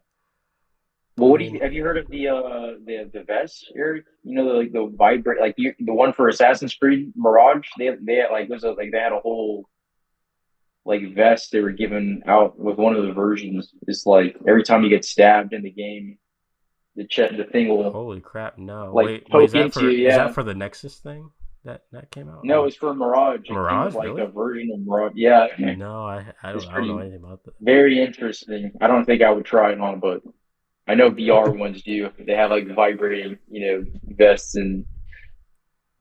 [SPEAKER 3] Well,
[SPEAKER 1] I
[SPEAKER 3] what do
[SPEAKER 1] mean,
[SPEAKER 3] have you heard of the vest, Eric? You know, like the vibrate, like the one for Assassin's Creed Mirage. They had, like, like they had a whole like vest they were giving out with one of the versions. It's like every time you get stabbed in the game, the thing will
[SPEAKER 1] holy crap! No,
[SPEAKER 3] like
[SPEAKER 1] wait,
[SPEAKER 3] poke into you.
[SPEAKER 1] is that
[SPEAKER 3] Yeah.
[SPEAKER 1] for the Nexus thing that came out
[SPEAKER 3] No,
[SPEAKER 1] or
[SPEAKER 3] it's for Mirage. It came with
[SPEAKER 1] Mirage?
[SPEAKER 3] like a
[SPEAKER 1] Really?
[SPEAKER 3] version of Mirage. Yeah,
[SPEAKER 1] No,
[SPEAKER 3] it's
[SPEAKER 1] I don't know
[SPEAKER 3] pretty
[SPEAKER 1] anything about that.
[SPEAKER 3] very interesting. I don't think I would try it on, but I know VR ones do. They have like vibrating, vests, and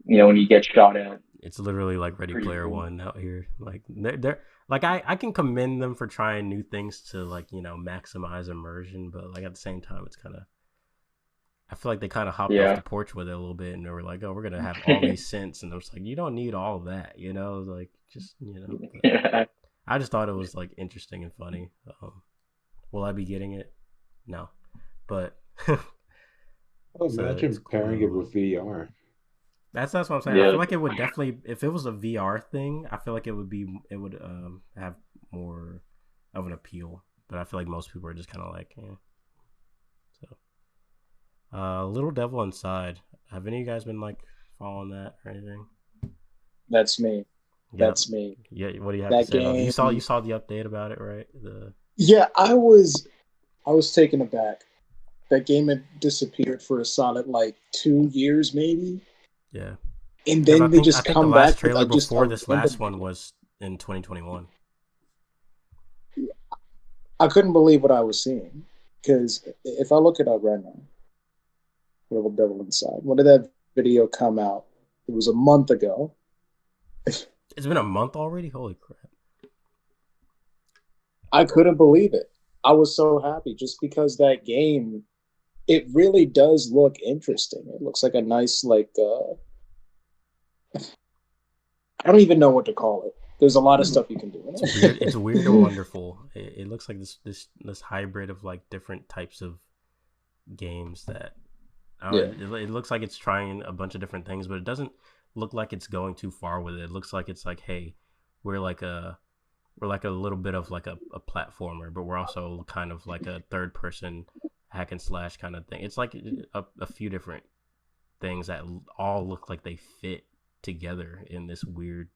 [SPEAKER 3] when you get shot at.
[SPEAKER 1] It's literally like Ready
[SPEAKER 3] Pretty
[SPEAKER 1] Player
[SPEAKER 3] cool.
[SPEAKER 1] One out here. Like they're like I can commend them for trying new things to like maximize immersion, but like at the same time, it's kind of I feel like they kind of hopped off
[SPEAKER 3] Yeah.
[SPEAKER 1] the porch with it a little bit, and they were like, "Oh, we're gonna have all these scents," and I was like, "You don't need all of that, like just But
[SPEAKER 3] Yeah.
[SPEAKER 1] I just thought it was like interesting and funny. Will I be getting it? No, but
[SPEAKER 4] Oh,
[SPEAKER 1] it's
[SPEAKER 4] imagine
[SPEAKER 1] cool
[SPEAKER 4] pairing it
[SPEAKER 1] nonetheless.
[SPEAKER 4] with VR.
[SPEAKER 1] That's what I'm saying. I
[SPEAKER 3] Yeah.
[SPEAKER 1] feel like it would definitely, if it was a VR thing, I feel like it would have more of an appeal. But I feel like most people are just kind of like, eh. So, Little Devil Inside. Have any of you guys been like following that or anything?
[SPEAKER 2] That's me.
[SPEAKER 1] Yeah,
[SPEAKER 2] That's me.
[SPEAKER 1] yeah. What do you have to
[SPEAKER 2] That
[SPEAKER 1] say about it?
[SPEAKER 2] game.
[SPEAKER 1] You saw the update about it, right?
[SPEAKER 2] Yeah, I was taken aback. That game had disappeared for a solid like 2 years, maybe,
[SPEAKER 1] Yeah,
[SPEAKER 2] and
[SPEAKER 1] because
[SPEAKER 2] then they
[SPEAKER 1] I
[SPEAKER 2] just
[SPEAKER 1] think the
[SPEAKER 2] come
[SPEAKER 1] last
[SPEAKER 2] back with
[SPEAKER 1] trailer
[SPEAKER 2] just
[SPEAKER 1] before
[SPEAKER 2] a
[SPEAKER 1] this last
[SPEAKER 2] random
[SPEAKER 1] one
[SPEAKER 2] video.
[SPEAKER 1] was in 2021.
[SPEAKER 2] I couldn't believe what I was seeing because if I look it up right now, Little Devil Inside. When did that video come out? It was a month ago.
[SPEAKER 1] It's been a month already. Holy crap!
[SPEAKER 2] I couldn't believe it. I was so happy just because that game, it really does look interesting. It looks like a nice, like, I don't even know what to call it. There's a lot of stuff you can do in
[SPEAKER 1] It's weird. It's weird and
[SPEAKER 2] it.
[SPEAKER 1] wonderful. It looks like this hybrid of like different types of games that I
[SPEAKER 2] Yeah.
[SPEAKER 1] don't know, it looks like it's trying a bunch of different things, but it doesn't look like it's going too far with it. It looks like it's like, hey, we're like a we're like a little bit of like a platformer, but we're also kind of like a third person hack and slash kind of thing. It's like a few different things that all look like they fit together in this weird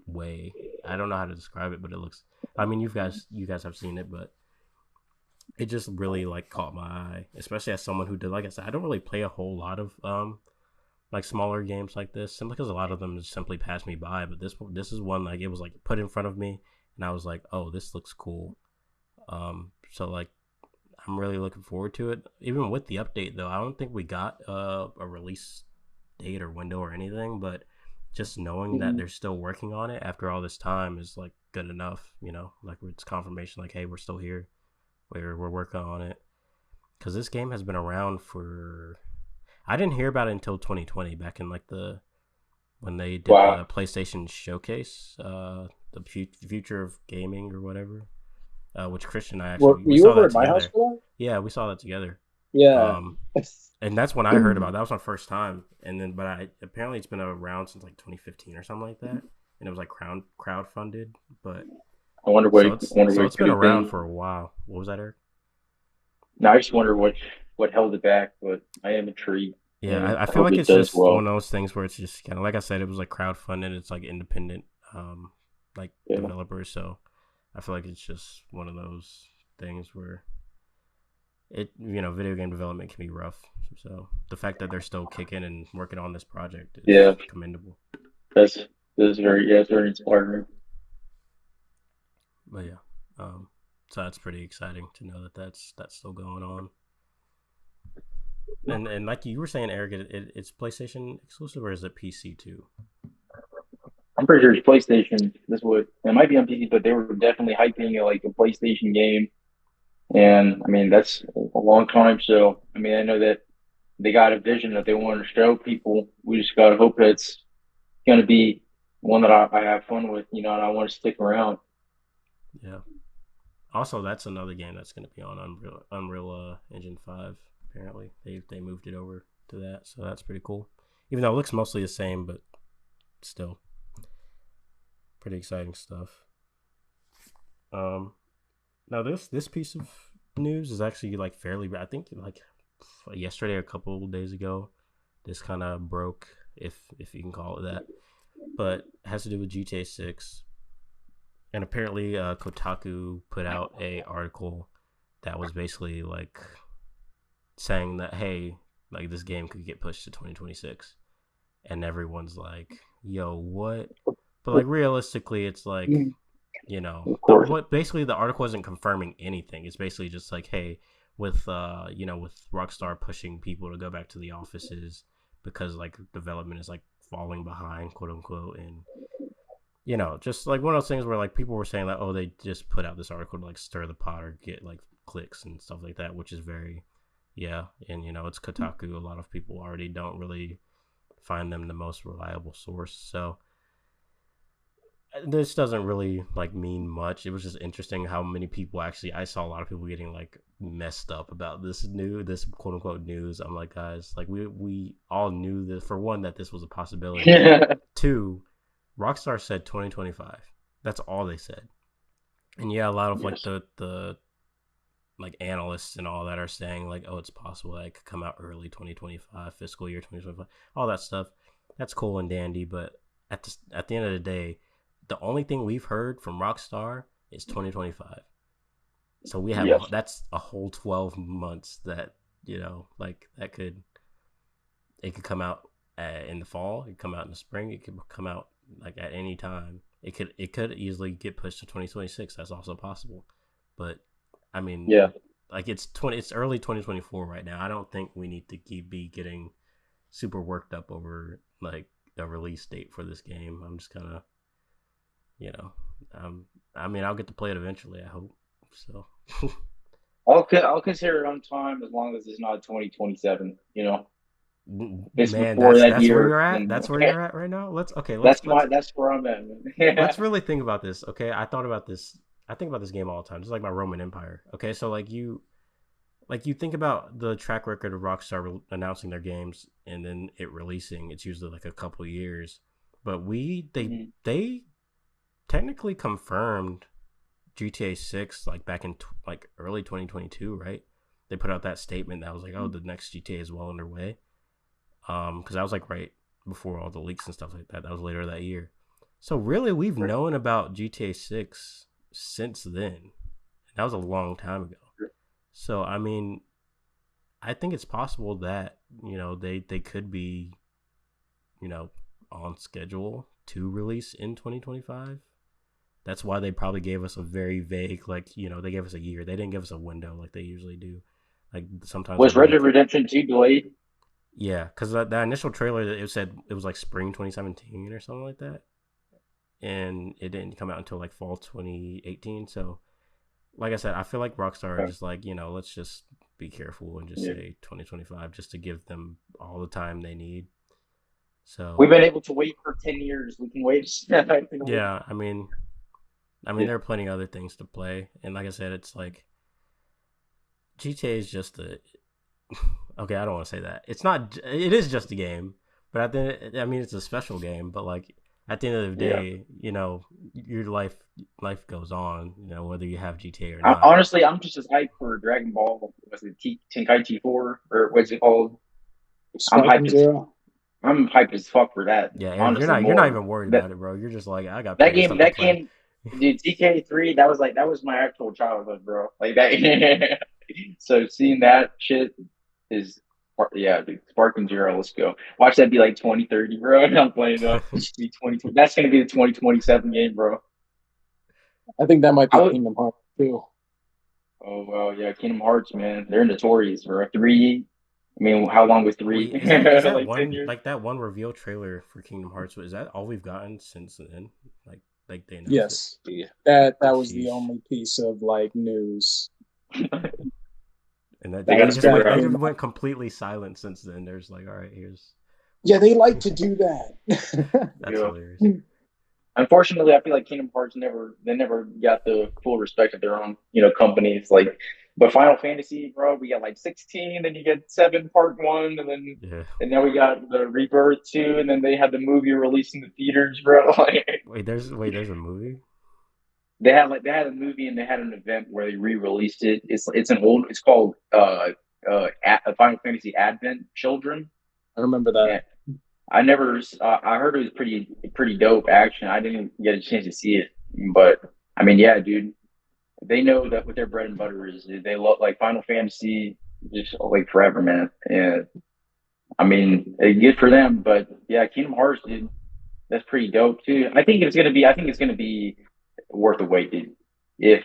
[SPEAKER 1] way. I don't know how to describe it, but it looks. I mean, you guys have seen it, but it just really like caught my eye, especially as someone who did. Like I said, I don't really play a whole lot of like smaller games like this, simply because a lot of them just simply pass me by. But this is one like it was like put in front of me, and I was like, oh, this looks cool. So like I'm really looking forward to it. Even with the update though, I don't think we got a release date or window or anything, but just knowing that
[SPEAKER 2] Mhm.
[SPEAKER 1] they're still working on it after all this time is like good enough, like it's confirmation like, hey, we're still here. We're working on it. Because this game has been around for. I didn't hear about it until 2020, back in like when they did
[SPEAKER 3] Wow.
[SPEAKER 1] the PlayStation Showcase, the future of gaming or whatever. Which Christian and I
[SPEAKER 2] Were,
[SPEAKER 1] actually
[SPEAKER 2] were
[SPEAKER 1] we
[SPEAKER 2] you
[SPEAKER 1] saw
[SPEAKER 2] over
[SPEAKER 1] that
[SPEAKER 2] at my house
[SPEAKER 1] together.
[SPEAKER 2] for that?
[SPEAKER 1] Yeah, we saw that together.
[SPEAKER 2] Yeah.
[SPEAKER 1] Um, and that's when I heard about it. That was my first time. And then, but I apparently it's been around since like 2015 or something like that. And it was like crowdfunded, but
[SPEAKER 3] I wonder what
[SPEAKER 1] so
[SPEAKER 3] I wonder what
[SPEAKER 1] it's
[SPEAKER 3] it could
[SPEAKER 1] been
[SPEAKER 3] have
[SPEAKER 1] around
[SPEAKER 3] been.
[SPEAKER 1] for a while. What was that, Eric?
[SPEAKER 3] Now I just wonder what held it back, but I am intrigued,
[SPEAKER 1] Yeah,
[SPEAKER 3] and
[SPEAKER 1] I
[SPEAKER 3] I
[SPEAKER 1] feel
[SPEAKER 3] hope
[SPEAKER 1] like
[SPEAKER 3] it
[SPEAKER 1] it's
[SPEAKER 3] does
[SPEAKER 1] just one
[SPEAKER 3] well.
[SPEAKER 1] of those things where it's just kind of like I said, it was like crowdfunded. It's like independent, like
[SPEAKER 3] Yeah.
[SPEAKER 1] developers. So I feel like it's just one of those things where video game development can be rough. So the fact that they're still kicking and working on this project
[SPEAKER 3] Yeah,
[SPEAKER 1] is commendable.
[SPEAKER 3] that's it's very inspiring.
[SPEAKER 1] But yeah, so that's pretty exciting to know that that's still going on. And like you were saying, Eric, it's PlayStation exclusive or is it PC too?
[SPEAKER 3] I'm pretty sure it's PlayStation. It might be on PC, but they were definitely hyping it like a PlayStation game. And I mean, that's a long time. So, I mean, I know that they got a vision that they want to show people. We just got to hope that it's going to be one that I have fun with, and I want to stick around.
[SPEAKER 1] Yeah. Also, that's another game that's going to be on Unreal Engine 5. Apparently, they moved it over to that, so that's pretty cool. Even though it looks mostly the same, but still, pretty exciting stuff. Now this piece of news is actually like fairly. I think like yesterday or a couple of days ago, this kind of broke, if you can call it that, but it has to do with GTA 6. And apparently, Kotaku put out a article that was basically like saying that, hey, like this game could get pushed to 2026, and everyone's like, yo, what? But like realistically, it's like, you know, what basically the article isn't confirming anything. It's basically just like, hey, with with Rockstar pushing people to go back to the offices because like development is like falling behind, quote unquote, and you know, just like one of those things where like people were saying that, oh, they just put out this article to like stir the pot or get like clicks and stuff like that, which is very, and you know, it's Kotaku. A lot of people already don't really find them the most reliable source, so this doesn't really like mean much. It was just interesting how many people actually, I saw a lot of people getting like messed up about this quote unquote news. I'm like, guys, like we all knew this, for one, that this was a possibility. Two, Rockstar said 2025. That's all they said. And yeah, a lot of like the like analysts and all that are saying like, oh, it's possible that it could come out early 2025, fiscal year 2025, all that stuff. That's cool and dandy, but at the end of the day, the only thing we've heard from Rockstar is 2025. So we have that's a whole 12 months that, you know, like it could come out in the fall, it could come out in the spring, it could come out like at any time. It could easily get pushed to 2026. That's also possible. But I mean, like it's early 2024 right now. I don't think we need to be getting super worked up over like a release date for this game. I'm just kind of, you know, I mean, I'll get to play it eventually, I hope. So
[SPEAKER 3] I'll consider it on time as long as it's not 2027, you know. It's
[SPEAKER 1] man,
[SPEAKER 3] before
[SPEAKER 1] that's
[SPEAKER 3] year,
[SPEAKER 1] where you're at.
[SPEAKER 3] and,
[SPEAKER 1] that's where you're at right now. That's
[SPEAKER 3] where I'm at, man.
[SPEAKER 1] Let's really think about this. Okay, I think about this game all the time. It's like my Roman Empire. Okay, so like you think about the track record of Rockstar announcing their games and then it releasing. It's usually like a couple years, but they technically confirmed GTA 6 like back in like early 2022, right? They put out that statement that was like, oh, the next GTA is well underway. Because that was like right before all the leaks and stuff like that. That was later that year. So really, we've known about GTA 6 since then. That was a long time ago. So I mean, I think it's possible that, you know, they could be, you know, on schedule to release in 2025. That's why they probably gave us a very vague, like, you know, they gave us a year. They didn't give us a window like they usually do. Like sometimes
[SPEAKER 3] was Red Dead Redemption 2 delayed?
[SPEAKER 1] Yeah, because that initial trailer, it said it was like spring 2017 or something like that, and it didn't come out until like fall 2018. So, like I said, I feel like Rockstar are just like, you know, let's just be careful and just say 2025 just to give them all the time they need. So
[SPEAKER 3] we've been able to wait for 10 years. We can wait.
[SPEAKER 1] Yeah, I mean, there are plenty of other things to play, and like I said, it's like GTA is just a. Okay, I don't want to say that. It's not. It is just a game, but it's a special game. But like at the end of the day, you know, your life goes on. You know, whether you have GTA or not.
[SPEAKER 3] Honestly, I'm just as hyped for Dragon Ball. Was it Tenkaichi 4 or what's it called? I'm hyped as fuck for that.
[SPEAKER 1] Yeah, honestly, you're not even worried about it, bro. You're just like, I got
[SPEAKER 3] that game. Dude, TK3. That was my actual childhood, bro. Like that. So seeing that shit is, dude, Sparking Zero, let's go. Watch that be like 2030, bro. I'm playing up. Be 2020. That's gonna be the 2027 game, bro.
[SPEAKER 2] I think that might be Kingdom Hearts too.
[SPEAKER 3] Oh well, yeah, Kingdom Hearts, man. They're notorious for 3. I mean, how long was 3?
[SPEAKER 1] Wait, is that
[SPEAKER 3] like
[SPEAKER 1] one, like that one reveal trailer for Kingdom Hearts? Is that all we've gotten since then? Like they announced
[SPEAKER 2] yes,
[SPEAKER 1] it?
[SPEAKER 2] That was the only piece of like news.
[SPEAKER 1] And they just went completely silent since then. There's like, all right, here's.
[SPEAKER 2] Yeah, they like to do that.
[SPEAKER 1] That's hilarious.
[SPEAKER 3] unfortunately, I feel like Kingdom Hearts never got the full respect of their own, companies. Like, but Final Fantasy, bro, we got like 16, then you get 7 Part 1, and then
[SPEAKER 1] Yeah.
[SPEAKER 3] and now we got the Rebirth 2, and then they had the movie released in the theaters, bro. Like,
[SPEAKER 1] There's a movie.
[SPEAKER 3] they had a movie and they had an event where they re-released it. It's called Final Fantasy Advent Children.
[SPEAKER 2] I remember that.
[SPEAKER 3] Yeah. I heard it was pretty dope action. I didn't get a chance to see it, but I mean, yeah, dude, they know that what their bread and butter is. They love like Final Fantasy just like forever, man. And I mean, good for them. But yeah, Kingdom Hearts, dude, that's pretty dope too. I think it's gonna be worth the wait, dude. If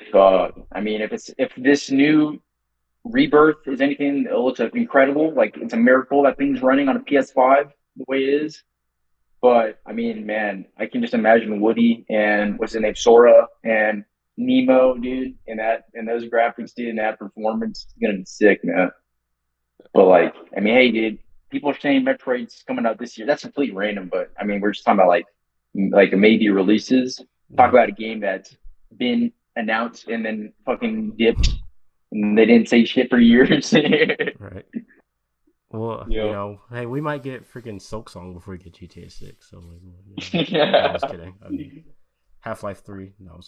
[SPEAKER 3] this new Rebirth is anything, it looks incredible. Like it's a miracle that thing's running on a PS5 the way it is. But I mean, man, I can just imagine Woody and what's his name, Sora and Nemo, dude, and those graphics, dude, and that performance is gonna be sick, man. But like, I mean, hey, dude, people are saying Metroid's coming out this year. That's completely random, but I mean, we're just talking about like maybe releases. Talk about a game that's been announced and then fucking dipped, and they didn't say shit for years.
[SPEAKER 1] Right. Well, hey, we might get freaking Silk Song before we get GTA 6. So, I was kidding. I mean, Half-Life 3. No,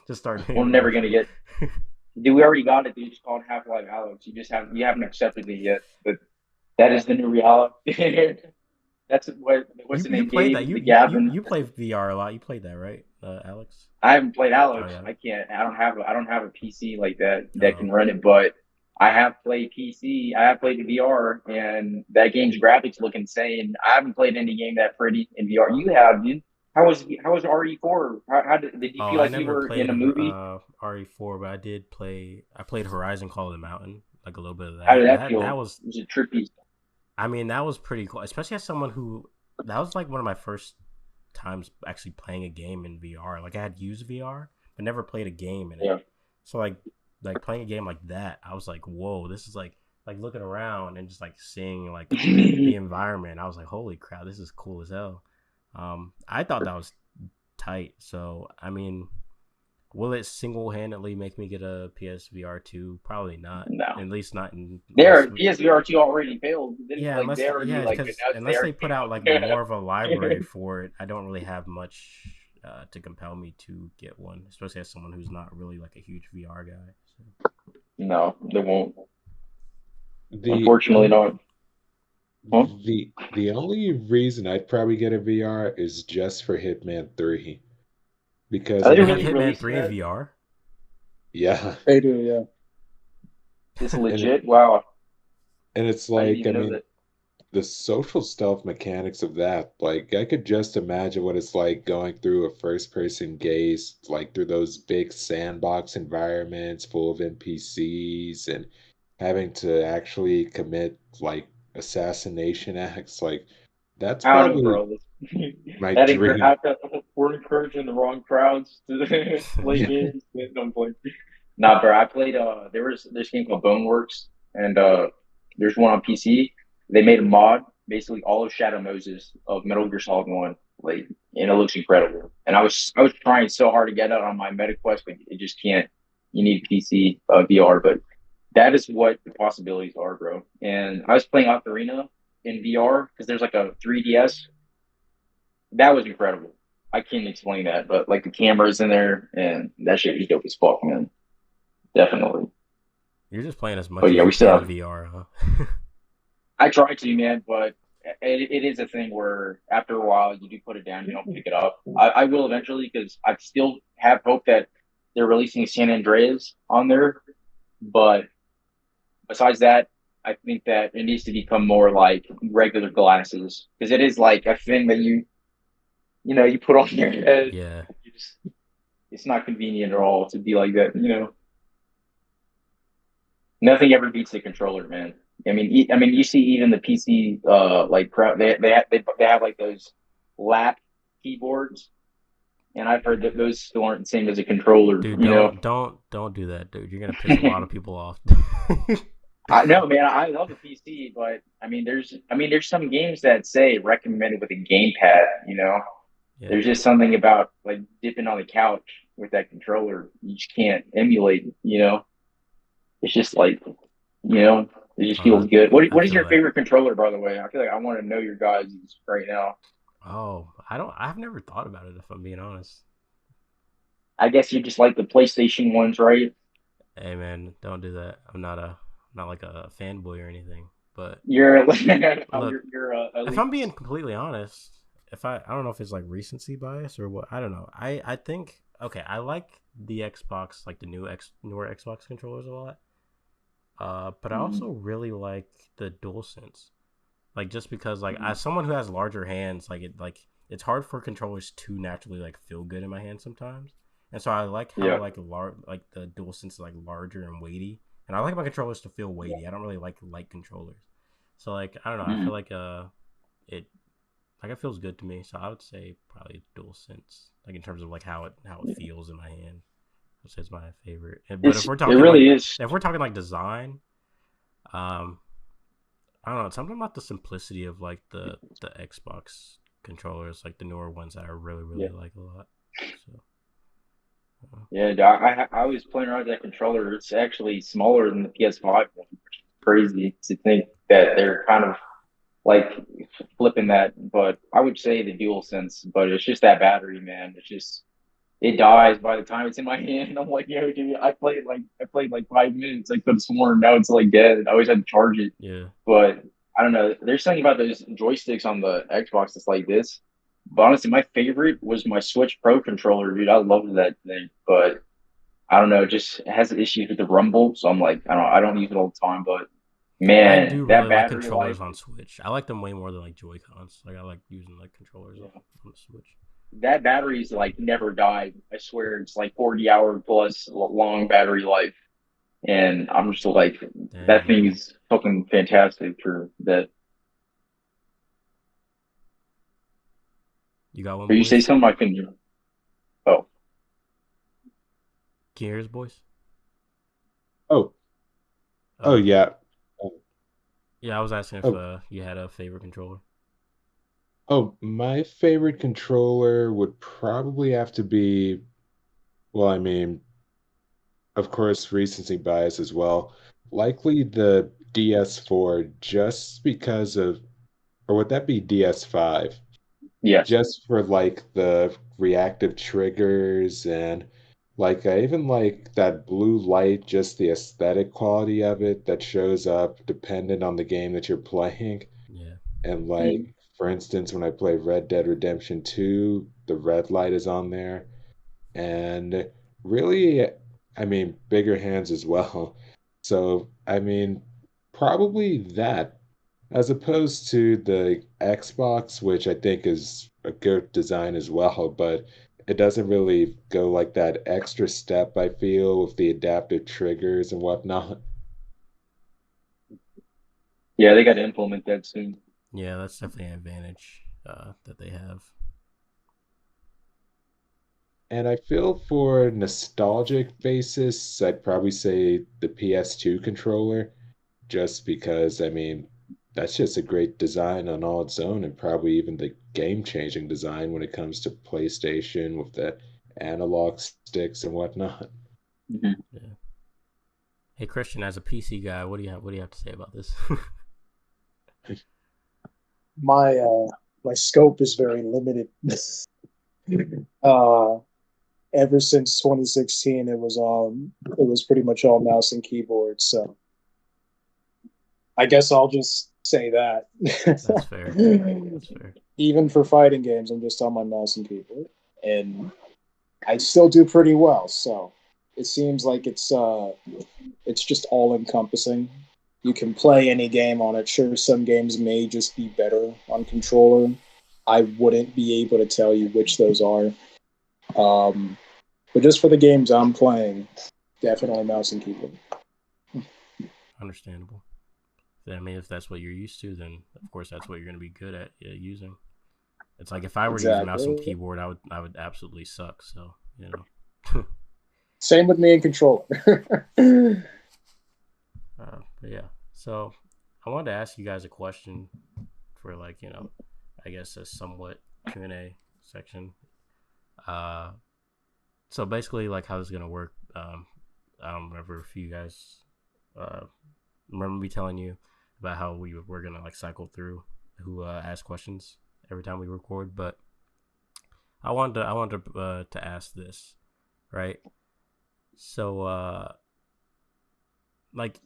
[SPEAKER 1] just start.
[SPEAKER 3] We're never gonna get. Dude, we already got it, dude. It's called Half-Life Alyx. You haven't accepted it yet, but that is the new reality. That's what's the name?
[SPEAKER 1] You played that. You play VR a lot. You played that, right, Alex?
[SPEAKER 3] I haven't played Alyx.
[SPEAKER 1] Oh, yeah.
[SPEAKER 3] I can't. I don't have a PC like that can run it, but I have played PC. I have played the VR, and that game's graphics look insane. I haven't played any game that pretty in VR. You have, dude. How was RE4? How did you feel like you were in a movie?
[SPEAKER 1] RE4, but I played Horizon Call of the Mountain, like a little bit of that.
[SPEAKER 3] How did that feel?
[SPEAKER 1] Was
[SPEAKER 3] it trippy?
[SPEAKER 1] I mean, that was pretty cool, especially as someone that was like one of my first times actually playing a game in VR. Like I had used VR, but never played a game in it. Yeah. So like playing a game like that, I was like, whoa, this is like looking around and just like seeing like the environment. I was like, holy crap, this is cool as hell. I thought that was tight. So I mean, will it single-handedly make me get a PSVR 2? Probably not. No. At least not in...
[SPEAKER 3] PSVR 2 already failed.
[SPEAKER 1] Yeah, unless they put out like more of a library for it, I don't really have much to compel me to get one, especially as someone who's not really like a huge VR guy. So.
[SPEAKER 3] No, they won't. Unfortunately not.
[SPEAKER 4] Huh? The only reason I'd probably get a VR is just for Hitman 3. Because
[SPEAKER 1] they really Hitman 3 in VR?
[SPEAKER 4] Yeah.
[SPEAKER 2] They do, yeah.
[SPEAKER 3] It's legit? Wow.
[SPEAKER 4] And it's like, I mean, the social stealth mechanics of that, like, I could just imagine what it's like going through a first-person gaze, like through those big sandbox environments full of NPCs and having to actually commit, like, assassination acts. Like, that's probably my dream.
[SPEAKER 3] We're encouraging the wrong crowds to play games. Don't play. Nah, bro. I played. There's a game called Boneworks, and there's one on PC. They made a mod, basically all of Shadow Moses of Metal Gear Solid 1, like, and it looks incredible. And I was trying so hard to get it on my MetaQuest, but it just can't. You need PC VR, but that is what the possibilities are, bro. And I was playing Ocarina in VR because there's like a 3DS. That was incredible. I can't explain that, but like the cameras in there and that shit is dope as fuck, man. Definitely.
[SPEAKER 1] You're just playing as much as you can VR, huh?
[SPEAKER 3] I try to, man, but it is a thing where after a while you do put it down, you don't pick it up. I will eventually because I still have hope that they're releasing San Andreas on there, but besides that, I think that it needs to become more like regular glasses because it is like a thing that you put on your head.
[SPEAKER 1] Yeah.
[SPEAKER 3] It's not convenient at all to be like that, Nothing ever beats the controller, man. I mean, you see even the PC like crowd. They have like those lap keyboards, and I've heard that those still aren't the same as a controller.
[SPEAKER 1] Dude, don't do that, dude. You're gonna piss a lot of people off.
[SPEAKER 3] I know, man. I love the PC, but there's some games that say recommended with a gamepad.
[SPEAKER 1] Yeah.
[SPEAKER 3] There's just something about like dipping on the couch with that controller you just can't emulate. It's just like it just feels good.
[SPEAKER 1] I
[SPEAKER 3] What is
[SPEAKER 1] feel
[SPEAKER 3] your
[SPEAKER 1] like,
[SPEAKER 3] favorite controller, by the way? I feel like I want to know your guys' right now.
[SPEAKER 1] oh, I've never thought about it, if I'm being honest.
[SPEAKER 3] I guess you just like the PlayStation ones, right?
[SPEAKER 1] Hey man, don't do that. Not like a fanboy or anything. But
[SPEAKER 3] You're
[SPEAKER 1] look,
[SPEAKER 3] you're
[SPEAKER 1] if I'm being
[SPEAKER 3] elitist.
[SPEAKER 1] completely honest, if I don't know if it's like recency bias or what, I don't know. I think okay, I like the Xbox, like the newer Xbox controllers a lot. But I
[SPEAKER 3] Mhm.
[SPEAKER 1] also really like the DualSense. Like just because like as someone who has larger hands, like it's hard for controllers to naturally like feel good in my hand sometimes. And so I like how
[SPEAKER 3] Yeah.
[SPEAKER 1] like the DualSense is like larger and weighty. And I like my controllers to feel weighty. I don't really like light controllers. So like I don't know, I feel
[SPEAKER 3] Mhm.
[SPEAKER 1] like it like it feels good to me. So I would say probably DualSense. Like in terms of like how it feels in my hand. I'd say it's my favorite. But
[SPEAKER 3] It really is.
[SPEAKER 1] if we're talking like design, um I don't know. It's something about the simplicity of like the Xbox controllers, like the newer ones that I really
[SPEAKER 3] Yeah.
[SPEAKER 1] like a lot. So
[SPEAKER 3] Yeah, I was playing around with that controller. It's actually smaller than the PS5 one, which is crazy to think that they're kind of like flipping that. But I would say the dual sense, but it's just that battery, man. It's just it dies by the time it's in my hand. I'm like, yo, dude, I played like 5 minutes. I could have sworn now it's like dead. I always had to charge it.
[SPEAKER 1] yeah,
[SPEAKER 3] But I don't know. There's something about those joysticks on the Xbox that's like this. But honestly, my favorite was my Switch Pro controller, dude. I loved that thing. But I don't know, it just has issues with the rumble. So I'm like, I don't use it all the time. But
[SPEAKER 1] I
[SPEAKER 3] man,
[SPEAKER 1] do really
[SPEAKER 3] that
[SPEAKER 1] like
[SPEAKER 3] battery
[SPEAKER 1] controllers
[SPEAKER 3] life,
[SPEAKER 1] on Switch. I like them way more than like Joy Cons. Like I like using like controllers
[SPEAKER 3] yeah,
[SPEAKER 1] on the Switch.
[SPEAKER 3] that battery's like never died. I swear, it's like 40-hour plus long battery life. And I'm just like, that
[SPEAKER 1] Dang
[SPEAKER 3] thing
[SPEAKER 1] man,
[SPEAKER 3] is fucking fantastic for that.
[SPEAKER 1] you got one,
[SPEAKER 3] But you say
[SPEAKER 1] boys?
[SPEAKER 3] something I can hear. Oh,
[SPEAKER 1] Can you hear us, boys?
[SPEAKER 4] Oh,
[SPEAKER 1] Oh,
[SPEAKER 4] oh
[SPEAKER 1] okay.
[SPEAKER 4] yeah. Oh,
[SPEAKER 1] Yeah, I was asking if
[SPEAKER 4] oh,
[SPEAKER 1] you had a favorite controller.
[SPEAKER 4] oh, my favorite controller would probably have to be, well, I mean, of course, recency bias as well. Likely the DS4, just because of, or would that be DS5?
[SPEAKER 3] yes.
[SPEAKER 4] Just for like the reactive triggers and like I even like that blue light, just the aesthetic quality of it that shows up dependent on the game that you're playing.
[SPEAKER 1] Yeah,
[SPEAKER 4] And like
[SPEAKER 3] Mhm.
[SPEAKER 4] for instance, when I play Red Dead Redemption 2, the red light is on there. And really, I mean, bigger hands as well. So, I mean, probably that as opposed to the Xbox, which I think is a good design as well, but it doesn't really go like that extra step, I feel, with the adaptive triggers and whatnot.
[SPEAKER 3] Yeah, they got to implement that soon.
[SPEAKER 1] yeah, that's definitely an advantage that they have.
[SPEAKER 4] And I feel for nostalgic basis, I'd probably say the PS2 controller, just because, I mean, that's just a great design on all its own, and probably even the game-changing design when it comes to PlayStation with the analog sticks and whatnot.
[SPEAKER 3] Mhm.
[SPEAKER 1] Yeah. Hey Christian, as a PC guy, what do you have to say about this?
[SPEAKER 2] My scope is very limited. uh, Ever since 2016, it was pretty much all mouse and keyboard. So I guess I'll just say that.
[SPEAKER 1] That's fair. That's fair.
[SPEAKER 2] Even for fighting games, I'm just on my mouse and keyboard, and I still do pretty well. So it seems like it's just all encompassing. You can play any game on it. Sure, some games may just be better on controller. I wouldn't be able to tell you which those are. Um, but just for the games I'm playing, definitely mouse and keyboard.
[SPEAKER 1] Understandable. I mean, if that's what you're used to, then of course that's what you're going to be good at using. It's like if I were to use a mouse and
[SPEAKER 2] Exactly.
[SPEAKER 1] keyboard, I would absolutely suck. So you know.
[SPEAKER 2] Same with me and controller.
[SPEAKER 1] But yeah. So I wanted to ask you guys a question for like I guess a somewhat Q&A section. So basically, like how this is gonna work. I don't remember if you guys remember me telling you about how we're gonna like cycle through who ask questions every time we record, but I wanted to ask this, right? So like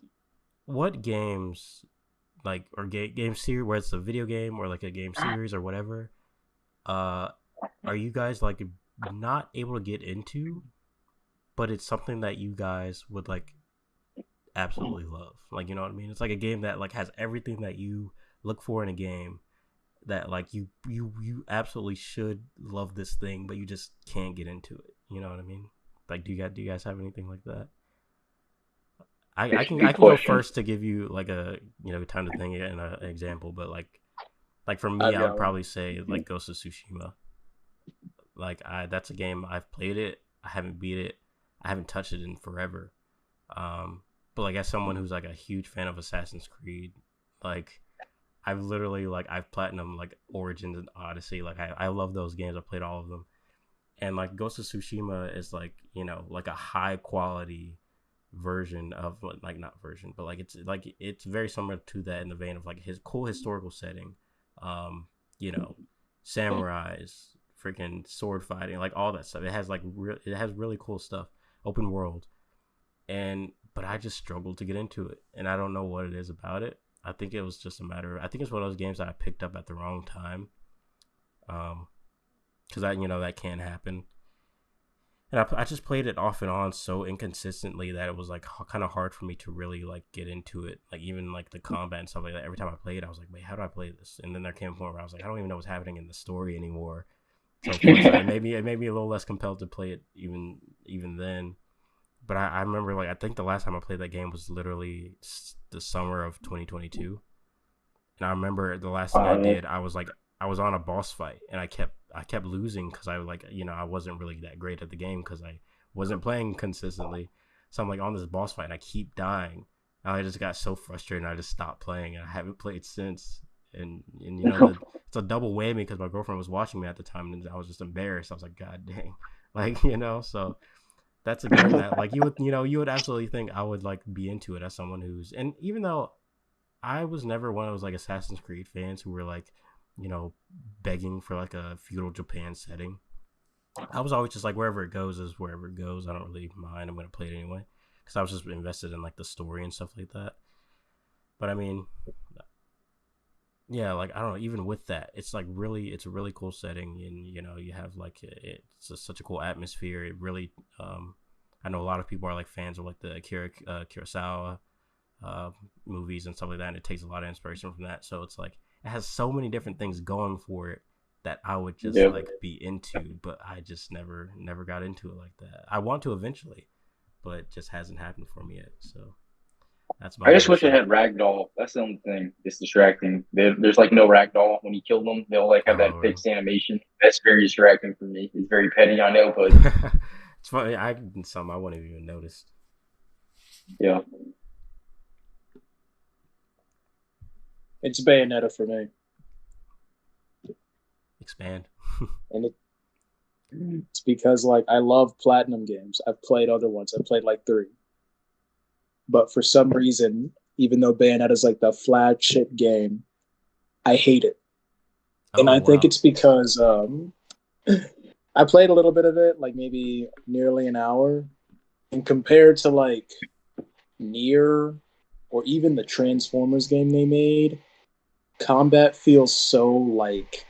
[SPEAKER 1] what games like or game series, where it's a video game or like a game series or whatever, are you guys like not able to get into, but it's something that you guys would like absolutely love? Like, you know what I mean? It's like a game that like has everything that you look for in a game, that like you absolutely should love this thing, but you just can't get into it. You know what I mean? Like, do you guys have anything like that? I can go first to give you like a time to think and an example, but like for me, I would probably say like Ghost of Tsushima. Like that's a game I've played it. I haven't beat it. I haven't touched it in forever. But like as someone who's like a huge fan of Assassin's Creed, like I've literally like I've platinum like Origins and Odyssey. Like I love those games. I played all of them. And like Ghost of Tsushima is like, like a high quality version of like not version, but like it's very similar to that in the vein of like his cool historical setting. Samurais, freaking sword fighting, like all that stuff. It has like it has really cool stuff, open world, but I just struggled to get into it, and I don't know what it is about it. I think it was just a matter of, I think it's one of those games that I picked up at the wrong time, because that can happen, and I just played it off and on so inconsistently that it was like kind of hard for me to really like get into it. Like even like the combat and stuff like that, every time I played, I was like, wait, how do I play this? And then there came a point where I was like, I don't even know what's happening in the story anymore. So of course, it made me a little less compelled to play it even then. But I remember, like, I think the last time I played that game was literally the summer of 2022. And I remember the last thing I did, I was on a boss fight, and I kept losing because I I wasn't really that great at the game because I wasn't playing consistently. So I'm like on this boss fight, and I keep dying. And I just got so frustrated, and I just stopped playing, and I haven't played since. And it's a double whammy because my girlfriend was watching me at the time, and I was just embarrassed. I was like, God dang, so. That's a game that like you would absolutely think I would like be into it as someone who's, and even though I was never one of those like Assassin's Creed fans who were like, begging for like a feudal Japan setting. I was always just like, wherever it goes is wherever it goes. I don't really mind. I'm gonna play it anyway because I was just invested in like the story and stuff like that. But I mean, yeah, like I don't know. Even with that, it's like it's a really cool setting, and you have like it's such a cool atmosphere. It really, I know a lot of people are like fans of like the Kurosawa movies and stuff like that, and it takes a lot of inspiration from that. So it's like it has so many different things going for it that I would just like be into, but I just never got into it like that. I want to eventually, but it just hasn't happened for me yet. So.
[SPEAKER 3] I just wish it had ragdoll. That's the only thing that's distracting. There's like no ragdoll when you kill them. They'll like have that fixed animation. That's very distracting for me. It's very petty, I know, but
[SPEAKER 1] it's funny. Some I wouldn't have even noticed.
[SPEAKER 3] Yeah,
[SPEAKER 2] it's Bayonetta for me.
[SPEAKER 1] Expand.
[SPEAKER 2] And it's because like I love platinum games. I've played other ones. I've played like 3. But for some reason, even though Bayonetta is like the flagship game, I hate it. And I think it's because I played a little bit of it, like maybe nearly an hour. And compared to like Nier or even the Transformers game they made, combat feels so like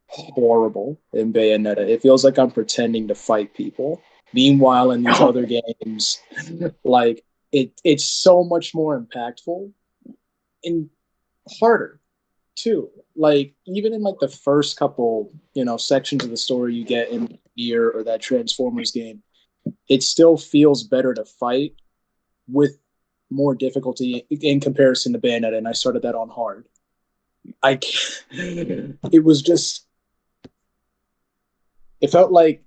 [SPEAKER 2] horrible in Bayonetta. It feels like I'm pretending to fight people. Meanwhile, in these other games, like it's so much more impactful and harder too. Like even in like the first couple, sections of the story you get in Nier or that Transformers game, it still feels better to fight with more difficulty in comparison to Bayonetta. And I started that on hard. It was just, it felt like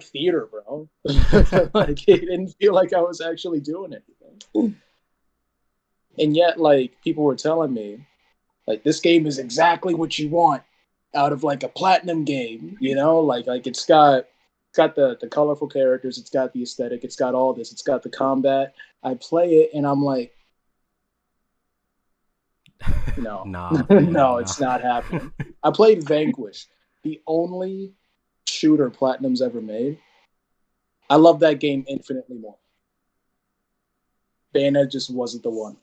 [SPEAKER 2] theater, bro. Like it didn't feel like I was actually doing anything. And yet, like people were telling me, like this game is exactly what you want. out of like a platinum game, you know, like it's got the colorful characters, it's got the aesthetic, it's got all this, it's got the combat. I play it and I'm like, no,
[SPEAKER 1] Nah,
[SPEAKER 2] no,
[SPEAKER 1] nah.
[SPEAKER 2] it's not happening. I played Vanquish, the only shooter Platinum's ever made. I love that game infinitely more. Bayonetta just wasn't the one.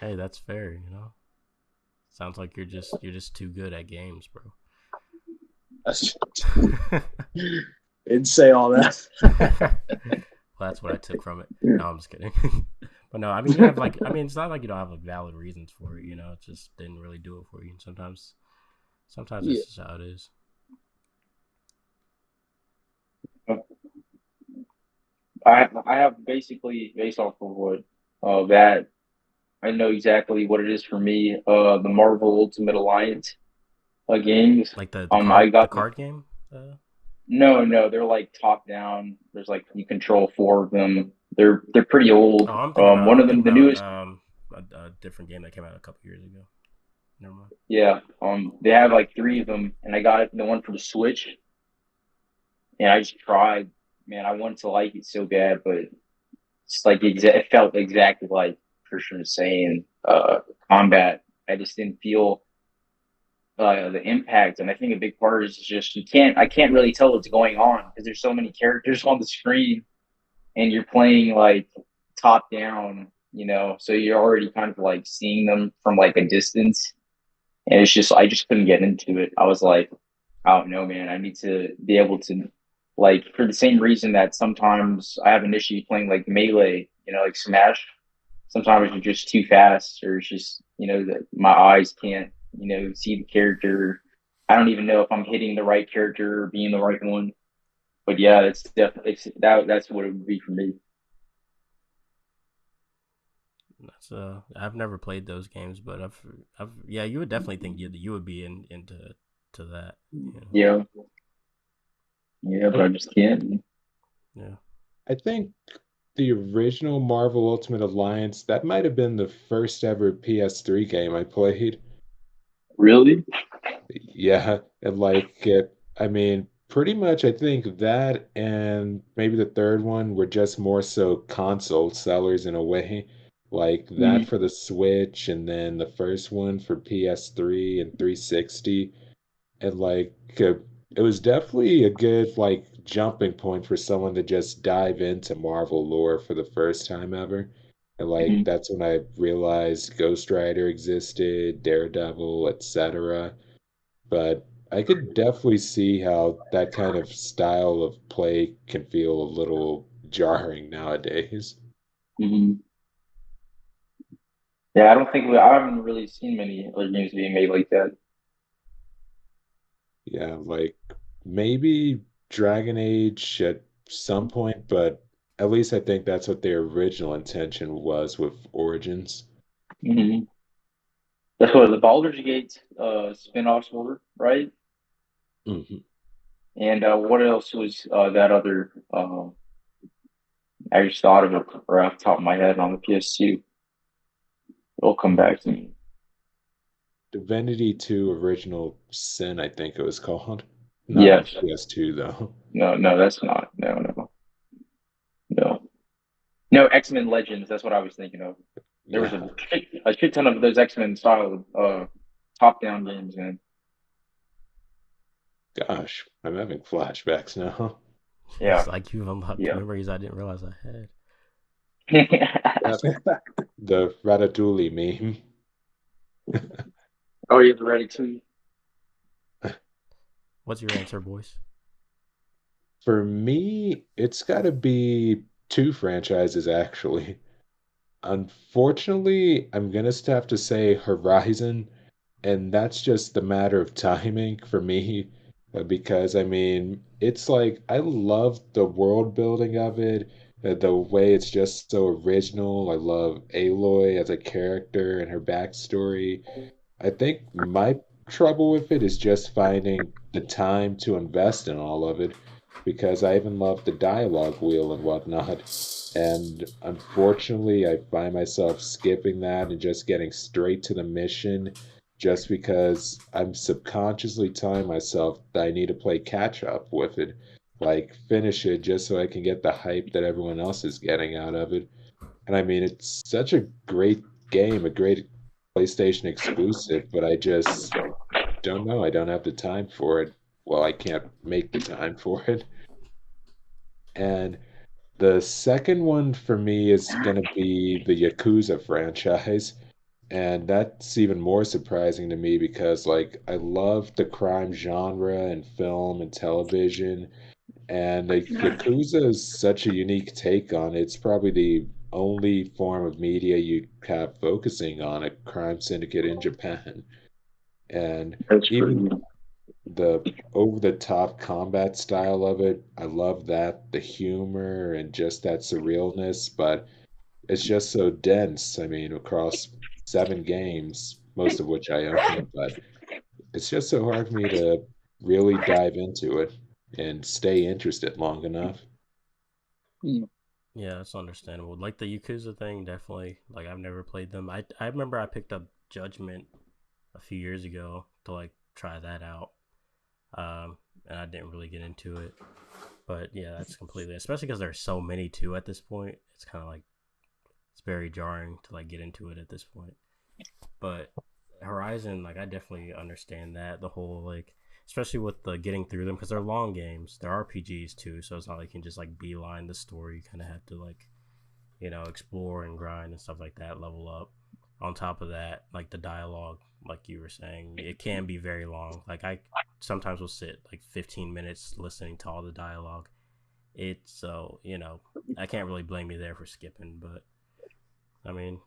[SPEAKER 1] Hey, that's fair. You know, sounds like you're just too good at games, bro.
[SPEAKER 2] Didn't say all that.
[SPEAKER 1] Well, that's what I took from it. No, I'm just kidding. But no, I mean, you have like, I mean, it's not like you don't have like valid reasons for it. You know, it just didn't really do it for you. And sometimes it's just how it is.
[SPEAKER 3] I have basically based off of what that I know exactly what it is for me. The Marvel Ultimate Alliance games.
[SPEAKER 1] Like the
[SPEAKER 3] I
[SPEAKER 1] card
[SPEAKER 3] got
[SPEAKER 1] game.
[SPEAKER 3] no, they're like top down. There's like you control four of them. They're pretty old.
[SPEAKER 1] Oh, I'm thinking about
[SPEAKER 3] One of them, the newest.
[SPEAKER 1] a different game that came out a couple years ago. Never mind.
[SPEAKER 3] Yeah. They have like three of them, and I got the one for the Switch, and I just tried. Man, I wanted to like it so bad, but it's like it felt exactly like Christian was saying. Combat. I just didn't feel the impact, and I think a big part is just I can't really tell what's going on because there's so many characters on the screen, and you're playing like top down, you know, so you're already kind of like seeing them from like a distance, and it's just I just couldn't get into it. I was like, I don't know, man. I need to be able to like for the same reason that sometimes I have an issue playing like Melee, you know, like Smash. Sometimes you're just too fast, or it's just you know that my eyes can't you know see the character. I don't even know if I'm hitting the right character or being the right one. But yeah, it's definitely that's what it would be for me.
[SPEAKER 1] That's I've never played those games, but I've yeah, you would definitely think you would be into that. You know?
[SPEAKER 3] Yeah, yeah, but I just can't.
[SPEAKER 1] Yeah.
[SPEAKER 4] I think the original Marvel Ultimate Alliance, that might have been the first ever PS3 game I played.
[SPEAKER 3] Really?
[SPEAKER 4] Yeah, and like it, I mean, pretty much I think that and maybe the third one were just more so console sellers in a way. Like that
[SPEAKER 3] Mm-hmm.
[SPEAKER 4] for the Switch and then the first one for PS3 and 360. And like it was definitely a good like jumping point for someone to just dive into Marvel lore for the first time ever. And like
[SPEAKER 3] Mm-hmm.
[SPEAKER 4] that's when I realized Ghost Rider existed, Daredevil, etc. But I could definitely see how that kind of style of play can feel a little jarring nowadays.
[SPEAKER 3] Mm-hmm. Yeah, I haven't really seen many other games being made like that.
[SPEAKER 4] Yeah, like maybe Dragon Age at some point, but at least I think that's what their original intention was with Origins.
[SPEAKER 3] Mm-hmm. That's what the Baldur's Gate spin-offs were, right?
[SPEAKER 4] Hmm.
[SPEAKER 3] And what else was that other? I just thought of it right off the top of my head on the PS2. It'll come back to me.
[SPEAKER 4] Divinity 2 Original Sin, I think it was called. Not on
[SPEAKER 3] Yes.
[SPEAKER 4] PS2 though.
[SPEAKER 3] No, that's not. No. No, X-Men Legends. That's what I was thinking of. There was
[SPEAKER 4] Yeah.
[SPEAKER 3] a shit ton of those X-Men style top-down games, man.
[SPEAKER 4] Gosh, I'm having flashbacks now.
[SPEAKER 3] Yeah,
[SPEAKER 1] It's like you've unlocked
[SPEAKER 3] yeah.
[SPEAKER 1] memories I didn't realize I had.
[SPEAKER 4] Yep, the Ratatouille meme.
[SPEAKER 3] Oh, you're ready too.
[SPEAKER 1] What's your answer, boys?
[SPEAKER 4] For me, it's got to be two franchises actually. Unfortunately, I'm gonna have to say Horizon, and that's just the matter of timing for me, because I mean, it's like I love the world building of it, the way it's just so original. I love Aloy as a character and her backstory. I think my trouble with it is just finding the time to invest in all of it because I even love the dialogue wheel and whatnot. And unfortunately, I find myself skipping that and just getting straight to the mission. just because I'm subconsciously telling myself that I need to play catch up with it, like finish it just so I can get the hype that everyone else is getting out of it. And I mean, it's such a great game, a great PlayStation exclusive, but I just don't know. I don't have the time for it. Well, I can't make the time for it. And the second one for me is going to be the Yakuza franchise. And that's even more surprising to me because, like, I love the crime genre in film and television. And the Yakuza is such a unique take on it. It's probably the only form of media you have focusing on a crime syndicate in Japan. And
[SPEAKER 3] That's
[SPEAKER 4] even
[SPEAKER 3] true.
[SPEAKER 4] the over the top combat style of it, I love that. The humor and just that surrealness, but it's just so dense. I mean, across 7 games, most of which I own, but it's just so hard for me to really dive into it and stay interested long enough.
[SPEAKER 1] Yeah, that's understandable. Like the Yakuza thing, definitely. Like I've never played them. I remember I picked up Judgment a few years ago to like try that out. And I didn't really get into it. But yeah, that's completely, especially because there's so many too at this point. It's kind of like it's very jarring to like get into it at this point. But Horizon, like I definitely understand that the whole like, especially with the getting through them because they're long games, they're RPGs too, so it's not like you can just like beeline the story. You kind of have to like, explore and grind and stuff like that, level up. On top of that, like the dialogue, like you were saying, it can be very long. Like I sometimes will sit like 15 minutes listening to all the dialogue. It's so I can't really blame you there for skipping, but I mean,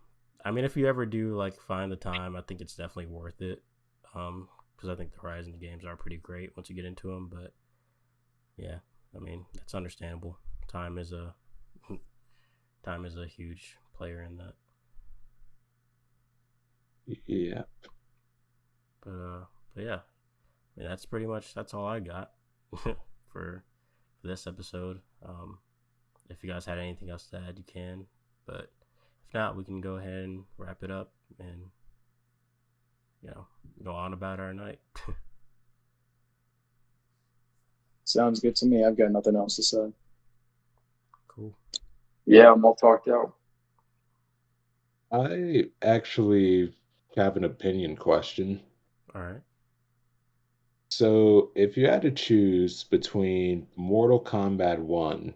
[SPEAKER 1] if you ever do like find the time, I think it's definitely worth it. Because I think the Horizon games are pretty great once you get into them. But yeah, I mean, that's understandable. Time is a time is a huge player in that.
[SPEAKER 4] Yeah.
[SPEAKER 1] But yeah, I mean, that's all I got for this episode. If you guys had anything else to add, you can. But if not, we can go ahead and wrap it up and go on about our night.
[SPEAKER 2] Sounds good to me. I've got nothing else to say.
[SPEAKER 1] Cool.
[SPEAKER 3] Yeah, I'm all talked out.
[SPEAKER 4] I actually have an opinion question.
[SPEAKER 1] All right.
[SPEAKER 4] So, if you had to choose between Mortal Kombat 1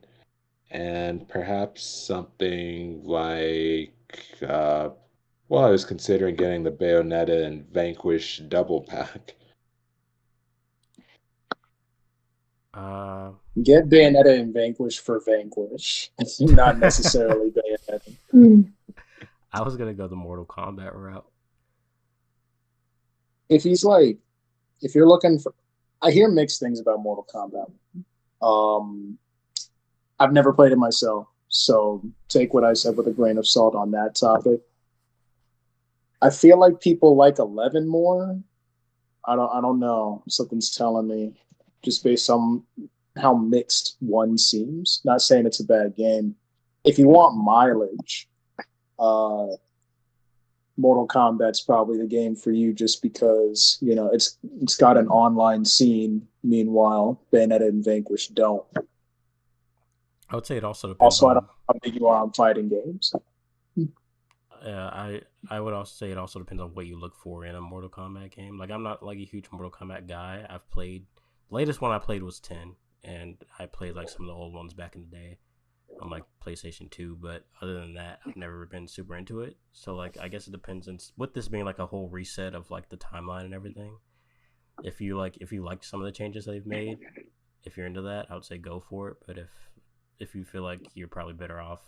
[SPEAKER 4] and perhaps something like, well, I was considering getting the Bayonetta and Vanquish double pack.
[SPEAKER 2] Get Bayonetta and Vanquish for Vanquish. Not necessarily Bayonetta.
[SPEAKER 1] I was gonna go the Mortal Kombat route.
[SPEAKER 2] If you're looking for, I hear mixed things about Mortal Kombat. I've never played it myself, so take what I said with a grain of salt on that topic. I feel like people like 11 more. I don't know. Something's telling me, just based on how mixed one seems. Not saying it's a bad game. If you want mileage, Mortal Kombat's probably the game for you, just because it's got an online scene. Meanwhile, Bayonetta and Vanquish don't.
[SPEAKER 1] I would say it also depends
[SPEAKER 2] Also, I
[SPEAKER 1] on.
[SPEAKER 2] don't know how big you are on fighting games.
[SPEAKER 1] I would also say it also depends on what you look for in a Mortal Kombat game. Like I'm not like a huge Mortal Kombat guy. I've played the latest one I played was 10, and I played like some of the old ones back in the day on like PlayStation 2. But other than that, I've never been super into it. So like I guess it depends. And with this being like a whole reset of like the timeline and everything, if you like some of the changes they've made, if you're into that, I would say go for it. But if you feel like you're probably better off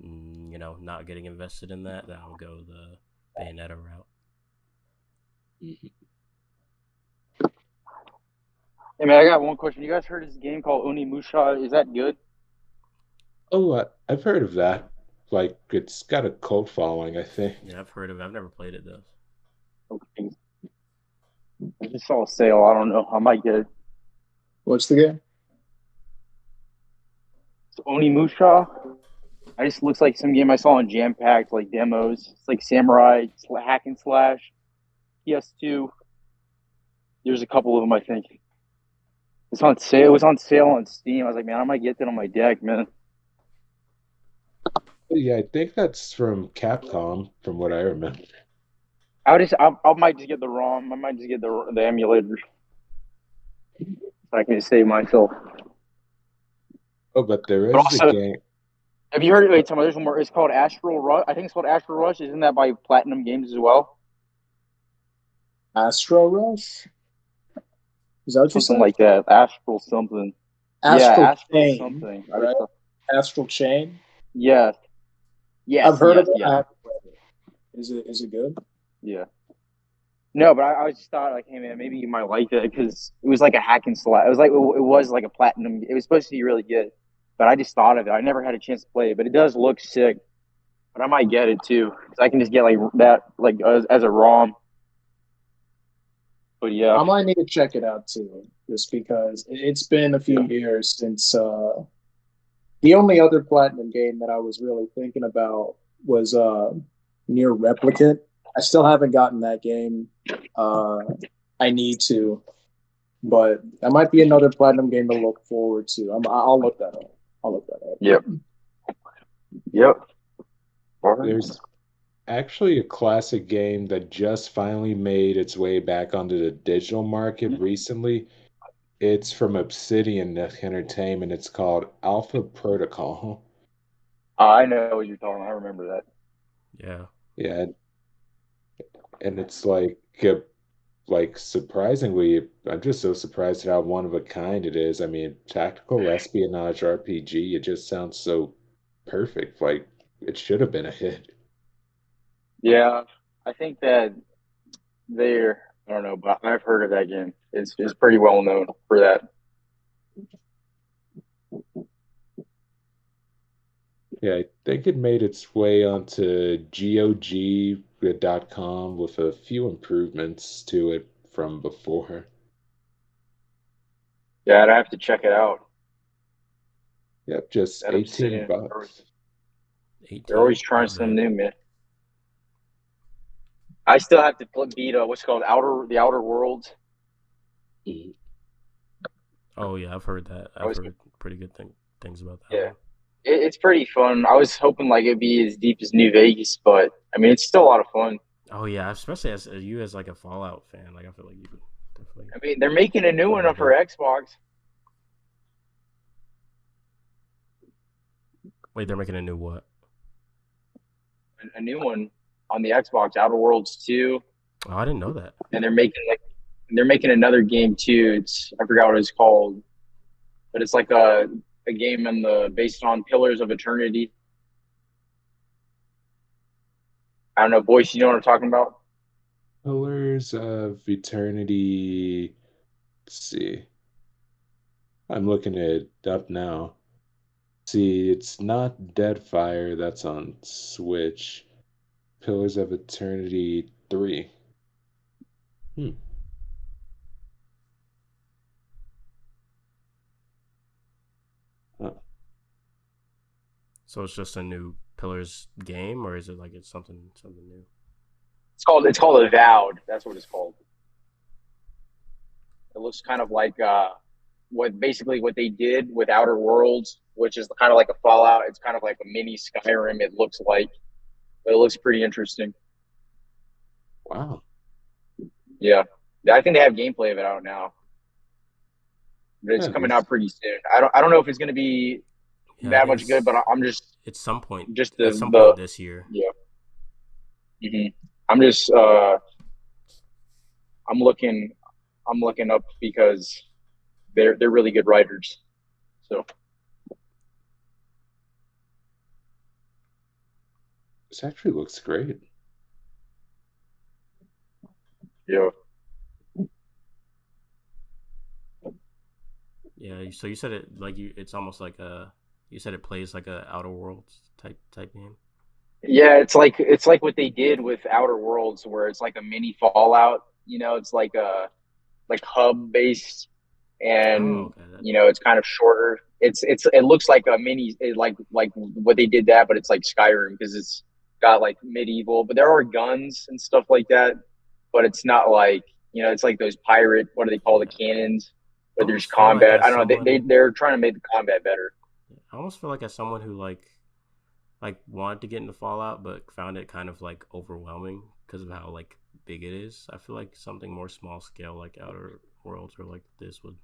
[SPEAKER 1] not getting invested in that, then I'll go the Bayonetta route.
[SPEAKER 3] Hey man, I got one question. You guys heard of this game called Onimusha? Is that good?
[SPEAKER 4] Oh, I've heard of that. Like, it's got a cult following, I think.
[SPEAKER 1] Yeah, I've heard of it. I've never played it though.
[SPEAKER 3] Okay. I just saw a sale. I don't know. I might get it.
[SPEAKER 2] What's the game?
[SPEAKER 3] It's Onimusha. It just looks like some game I saw on Jam Packed, like demos. It's like samurai, hack and slash. PS2. There's a couple of them, I think. It's on sale. It was on sale on Steam. I was like, man, I might get that on my deck, man.
[SPEAKER 4] Yeah, I think that's from Capcom, from what I remember.
[SPEAKER 3] I might just get the ROM. I might just get the emulator. I can just save myself.
[SPEAKER 4] Oh, but there
[SPEAKER 3] But
[SPEAKER 4] is a
[SPEAKER 3] also,
[SPEAKER 4] game.
[SPEAKER 3] have you heard? Wait, tell me. There's one more. It's called Astral Rush. I think it's called Astral Rush. Isn't that by Platinum Games as well?
[SPEAKER 2] Astro Rush? Is that what you
[SPEAKER 3] Something
[SPEAKER 2] said?
[SPEAKER 3] like that. Astral something.
[SPEAKER 2] Astral
[SPEAKER 3] Astral
[SPEAKER 2] Chain,
[SPEAKER 3] something.
[SPEAKER 2] right? Astral Chain.
[SPEAKER 3] Yes.
[SPEAKER 2] I've heard of it.
[SPEAKER 3] Yeah.
[SPEAKER 2] I haven't played it. Is it good?
[SPEAKER 3] Yeah. No, but I just thought like, hey man, maybe you might like it because it was like a hack and slash. It was like a platinum. It was supposed to be really good, but I just thought of it. I never had a chance to play it, but it does look sick. But I might get it too because I can just get like that like as a ROM. But yeah,
[SPEAKER 2] I might need to check it out too, just because it's been a few years since the only other platinum game that I was really thinking about was Near Replicant. I still haven't gotten that game. I need to, but that might be another platinum game to look forward to. I'll look that up.
[SPEAKER 3] Yep.
[SPEAKER 4] There's actually a classic game that just finally made its way back onto the digital market recently. It's from Obsidian Entertainment. It's called Alpha Protocol.
[SPEAKER 3] I know what you're talking about. I remember that.
[SPEAKER 1] Yeah.
[SPEAKER 4] Yeah, and it's like surprisingly, I'm just so surprised at how one of a kind it is. I mean, tactical espionage RPG, it just sounds so perfect. Like it should have been a hit.
[SPEAKER 3] Yeah, I think that I don't know, but I've heard of that game. It's pretty well known for that.
[SPEAKER 4] Yeah, I think it made its way onto GOG.com with a few improvements to it from before.
[SPEAKER 3] Yeah, I'd have to check it out.
[SPEAKER 4] Yep, just
[SPEAKER 3] That
[SPEAKER 4] 18
[SPEAKER 3] Obsidian.
[SPEAKER 4] bucks.
[SPEAKER 1] 18.
[SPEAKER 3] They're always trying something new, man. I still have to beat what's called the Outer Worlds.
[SPEAKER 1] Oh yeah, I've heard that. I've heard pretty good things about that.
[SPEAKER 3] Yeah,
[SPEAKER 1] one.
[SPEAKER 3] it's pretty fun. I was hoping like it'd be as deep as New Vegas, but I mean it's still a lot of fun.
[SPEAKER 1] Oh yeah, especially as you as like a Fallout fan, like I feel like you could definitely.
[SPEAKER 3] I mean they're making a new one for Xbox.
[SPEAKER 1] Wait, they're making a new what?
[SPEAKER 3] A new one on the Xbox, Outer Worlds 2.
[SPEAKER 1] Oh, I didn't know that.
[SPEAKER 3] And they're making another game too. I forgot what it's called, but it's like a game based on Pillars of Eternity. I don't know, Boyce, you know what I'm talking about?
[SPEAKER 4] Pillars of Eternity. Let's see. I'm looking it up now. See, it's not Deadfire, that's on Switch. Pillars of Eternity 3. Huh.
[SPEAKER 1] So it's just a new Pillars game, or is it like it's something new?
[SPEAKER 3] It's called Avowed. That's what it's called. It looks kind of like what they did with Outer Worlds, which is kind of like a Fallout. It's kind of like a mini Skyrim. It looks like, but it looks pretty interesting.
[SPEAKER 4] Wow.
[SPEAKER 3] Yeah, I think they have gameplay of it out now. But it's coming out pretty soon. I don't know if it's going to be that much good, but I'm just
[SPEAKER 1] at some point
[SPEAKER 3] point
[SPEAKER 1] this year.
[SPEAKER 3] Yeah. Mm-hmm. I'm just I'm looking up because they're really good writers. So
[SPEAKER 4] this actually looks great.
[SPEAKER 3] Yeah.
[SPEAKER 1] Yeah, so you said it like it's almost like you said it plays like a Outer Worlds type game.
[SPEAKER 3] Yeah, it's like what they did with Outer Worlds, where it's like a mini Fallout. You know, it's like hub based, and it's kind of shorter. It looks like a mini like what they did that, but it's like Skyrim because it's got like medieval, but there are guns and stuff like that. but it's not like, you know, it's like those pirate, what do they call the cannons?
[SPEAKER 1] I
[SPEAKER 3] But there's
[SPEAKER 1] almost feel like
[SPEAKER 3] combat.
[SPEAKER 1] as
[SPEAKER 3] I don't know.
[SPEAKER 1] someone,
[SPEAKER 3] They're trying to make the combat better.
[SPEAKER 1] I almost feel like as someone who like wanted to get into Fallout but found it kind of like overwhelming because of how like big it is. I feel like something more small scale like Outer Worlds or like this would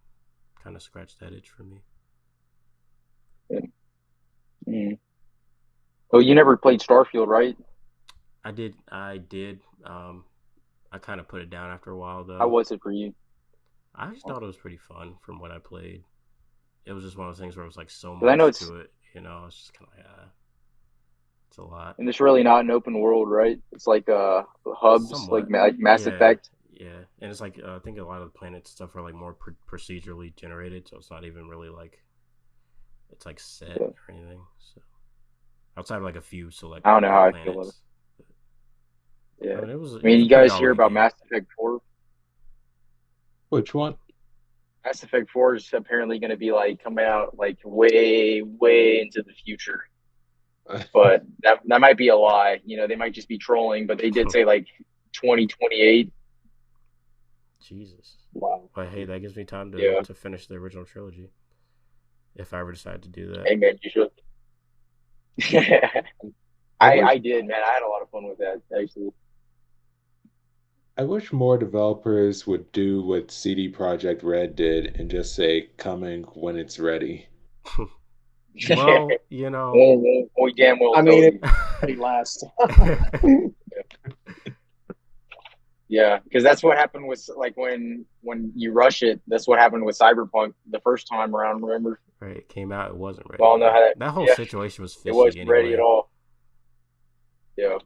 [SPEAKER 1] kind of scratch that itch for me.
[SPEAKER 3] Yeah. Mm. Oh, you never played Starfield, right?
[SPEAKER 1] I did. I kind of put it down after a while
[SPEAKER 3] How
[SPEAKER 1] though.
[SPEAKER 3] was it for you?
[SPEAKER 1] I just thought it was pretty fun from what I played. It was just one of those things where it was like so
[SPEAKER 3] 'Cause I know
[SPEAKER 1] much
[SPEAKER 3] it's,
[SPEAKER 1] to it, you know. It's just kind of like, it's a lot.
[SPEAKER 3] and it's really not an open world, right? It's like hubs,
[SPEAKER 1] Somewhat,
[SPEAKER 3] like Mass
[SPEAKER 1] yeah,
[SPEAKER 3] Effect.
[SPEAKER 1] yeah. And it's like I think a lot of the planets stuff are like more procedurally generated, so it's not even really like it's like set
[SPEAKER 3] Yeah.
[SPEAKER 1] or anything. So outside of like a few select
[SPEAKER 3] I don't know how I feel about it.
[SPEAKER 1] planets,
[SPEAKER 3] Yeah.
[SPEAKER 1] I mean, it was
[SPEAKER 3] I mean,
[SPEAKER 1] a
[SPEAKER 3] you
[SPEAKER 1] pretty
[SPEAKER 3] guys hear
[SPEAKER 1] alright
[SPEAKER 3] about
[SPEAKER 1] game.
[SPEAKER 3] Mass Effect 4?
[SPEAKER 4] Which one?
[SPEAKER 3] Mass Effect 4 is apparently going to be like coming out like way, way into the future. But that might be a lie. You know, they might just be trolling, but they did say like 2028.
[SPEAKER 1] Jesus.
[SPEAKER 2] Wow.
[SPEAKER 1] But hey, that gives me time
[SPEAKER 3] Yeah.
[SPEAKER 1] to finish the original trilogy if I ever decide to do that.
[SPEAKER 3] Hey, man, you should. I did, man. I had a lot of fun with that, actually.
[SPEAKER 4] I wish more developers would do what CD Projekt Red did and just say coming when it's ready.
[SPEAKER 1] Well, you know,
[SPEAKER 3] we damn well
[SPEAKER 2] I
[SPEAKER 3] tell
[SPEAKER 2] mean,
[SPEAKER 3] you.
[SPEAKER 2] it last.
[SPEAKER 3] Yeah, because that's what happened with like when you rush it. That's what happened with Cyberpunk the first time around. Remember?
[SPEAKER 1] right, it came out, it wasn't ready.
[SPEAKER 3] We all know how that.
[SPEAKER 1] That whole
[SPEAKER 3] Yeah,
[SPEAKER 1] situation was
[SPEAKER 3] it
[SPEAKER 1] fishy
[SPEAKER 3] wasn't ready at
[SPEAKER 1] anyway.
[SPEAKER 3] all. Yeah.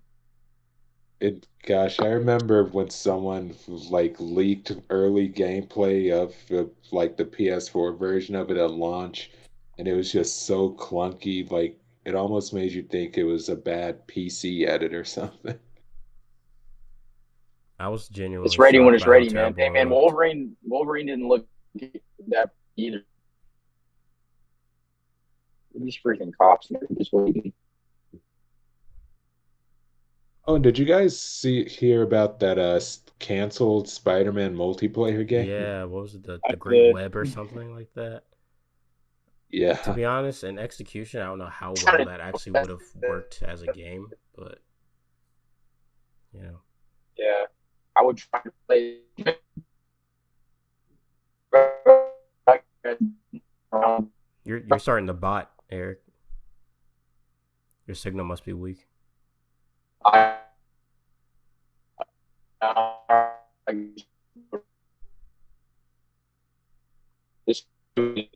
[SPEAKER 4] Gosh, I remember when someone like leaked early gameplay of like the PS4 version of it at launch, and it was just so clunky, like it almost made you think it was a bad PC edit or something.
[SPEAKER 1] I was
[SPEAKER 3] It's
[SPEAKER 1] genuinely
[SPEAKER 3] ready when
[SPEAKER 1] shocked
[SPEAKER 3] it's
[SPEAKER 1] by how
[SPEAKER 3] ready, man. Hey,
[SPEAKER 1] terrible it
[SPEAKER 3] man,
[SPEAKER 1] looked.
[SPEAKER 3] Wolverine didn't look that either. These freaking cops, man, just waiting.
[SPEAKER 4] Oh, and did you guys hear about that canceled Spider-Man multiplayer game?
[SPEAKER 1] Yeah, what was it,
[SPEAKER 2] I
[SPEAKER 1] the Great
[SPEAKER 2] did.
[SPEAKER 1] Web or something like that? To
[SPEAKER 4] Yeah.
[SPEAKER 1] be honest, in execution, I don't know how well that actually would have worked as a game, but you know,
[SPEAKER 3] Yeah, I would try to play.
[SPEAKER 1] you're starting to bot, Eric. Your signal must be weak.
[SPEAKER 3] I, this,
[SPEAKER 1] I'm